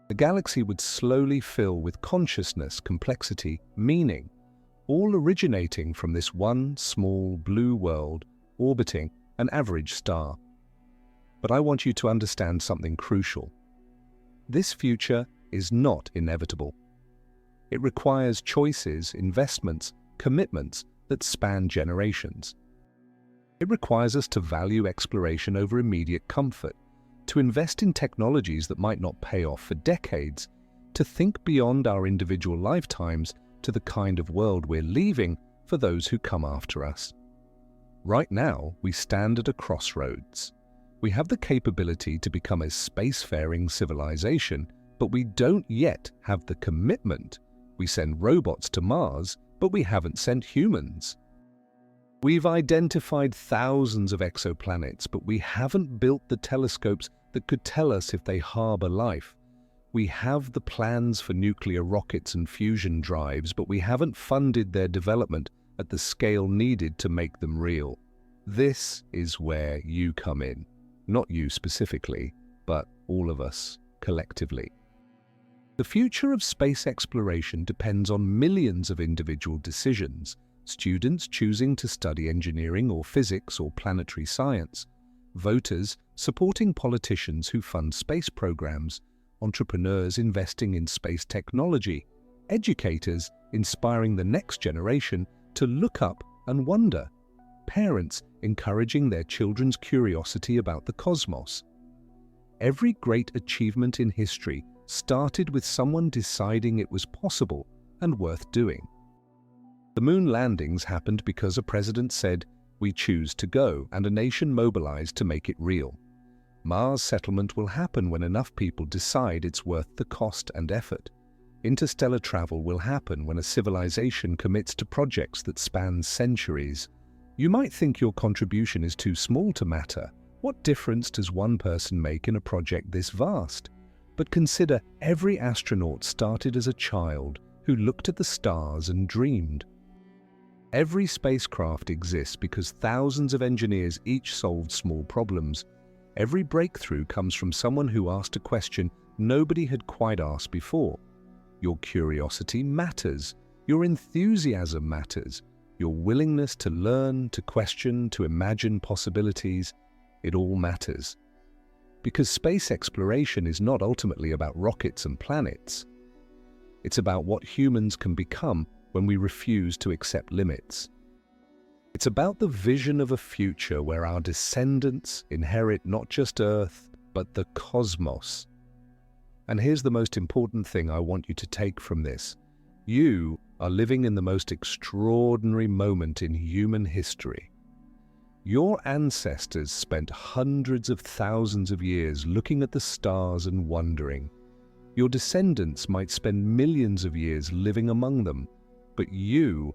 Speaker 1: The galaxy would slowly fill with consciousness, complexity, meaning, all originating from this one small blue world orbiting an average star. But I want you to understand something crucial. This future is not inevitable. It requires choices, investments, commitments that span generations. It requires us to value exploration over immediate comfort, to invest in technologies that might not pay off for decades, to think beyond our individual lifetimes to the kind of world we're leaving for those who come after us. Right now, we stand at a crossroads. We have the capability to become a spacefaring civilization, but we don't yet have the commitment. We send robots to Mars, but we haven't sent humans. We've identified thousands of exoplanets, but we haven't built the telescopes that could tell us if they harbor life. We have the plans for nuclear rockets and fusion drives, but we haven't funded their development at the scale needed to make them real. This is where you come in. Not you specifically, but all of us collectively. The future of space exploration depends on millions of individual decisions, students choosing to study engineering or physics or planetary science, voters supporting politicians who fund space programs, entrepreneurs investing in space technology, educators inspiring the next generation to look up and wonder, parents encouraging their children's curiosity about the cosmos. Every great achievement in history started with someone deciding it was possible and worth doing. The moon landings happened because a president said, "We choose to go," and a nation mobilized to make it real. Mars settlement will happen when enough people decide it's worth the cost and effort. Interstellar travel will happen when a civilization commits to projects that span centuries. You might think your contribution is too small to matter. What difference does one person make in a project this vast? But consider every astronaut started as a child who looked at the stars and dreamed. Every spacecraft exists because thousands of engineers each solved small problems. Every breakthrough comes from someone who asked a question nobody had quite asked before. Your curiosity matters. Your enthusiasm matters. Your willingness to learn, to question, to imagine possibilities, it all matters. Because space exploration is not ultimately about rockets and planets. It's about what humans can become when we refuse to accept limits. It's about the vision of a future where our descendants inherit not just Earth, but the cosmos. And here's the most important thing I want you to take from this. You are living in the most extraordinary moment in human history. Your ancestors spent hundreds of thousands of years looking at the stars and wondering. Your descendants might spend millions of years living among them, but you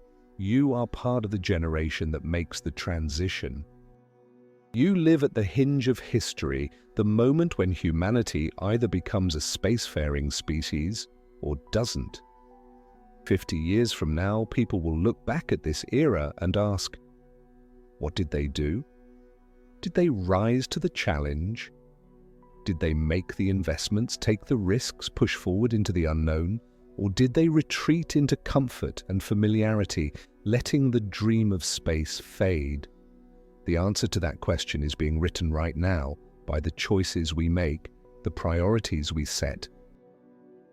Speaker 1: are part of the generation that makes the transition. You live at the hinge of history, the moment when humanity either becomes a spacefaring species or doesn't. 50 years from now, people will look back at this era and ask, what did they do? Did they rise to the challenge? Did they make the investments, take the risks, push forward into the unknown? Or did they retreat into comfort and familiarity, letting the dream of space fade? The answer to that question is being written right now by the choices we make, the priorities we set,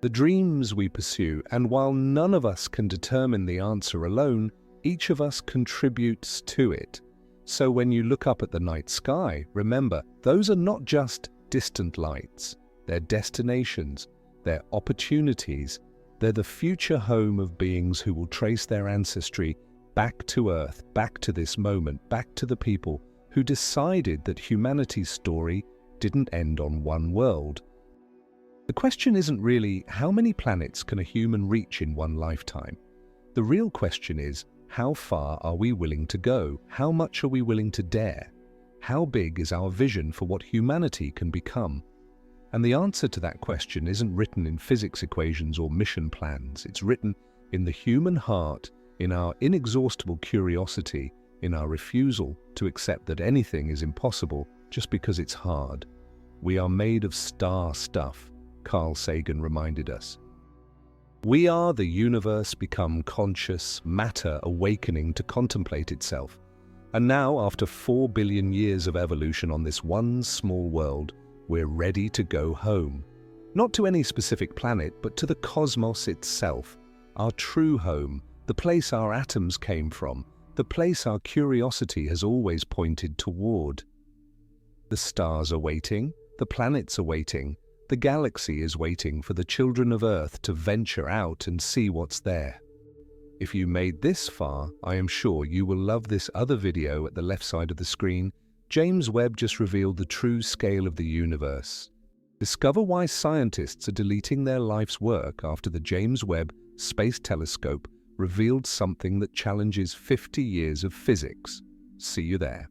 Speaker 1: the dreams we pursue, and while none of us can determine the answer alone, each of us contributes to it. So when you look up at the night sky, remember, those are not just distant lights. They're destinations, they're opportunities, they're the future home of beings who will trace their ancestry back to Earth, back to this moment, back to the people who decided that humanity's story didn't end on one world. The question isn't really how many planets can a human reach in one lifetime. The real question is, how far are we willing to go? How much are we willing to dare? How big is our vision for what humanity can become? And the answer to that question isn't written in physics equations or mission plans. It's written in the human heart, in our inexhaustible curiosity, in our refusal to accept that anything is impossible just because it's hard. We are made of star stuff, Carl Sagan reminded us. We are the universe become conscious, matter awakening to contemplate itself. And now, after 4 billion years of evolution on this one small world, we're ready to go home. Not to any specific planet, but to the cosmos itself, our true home, the place our atoms came from, the place our curiosity has always pointed toward. The stars are waiting, the planets are waiting, the galaxy is waiting for the children of Earth to venture out and see what's there. If you made this far, I am sure you will love this other video at the left side of the screen. James Webb just revealed the true scale of the universe. Discover why scientists are deleting their life's work after the James Webb Space Telescope revealed something that challenges 50 years of physics. See you there.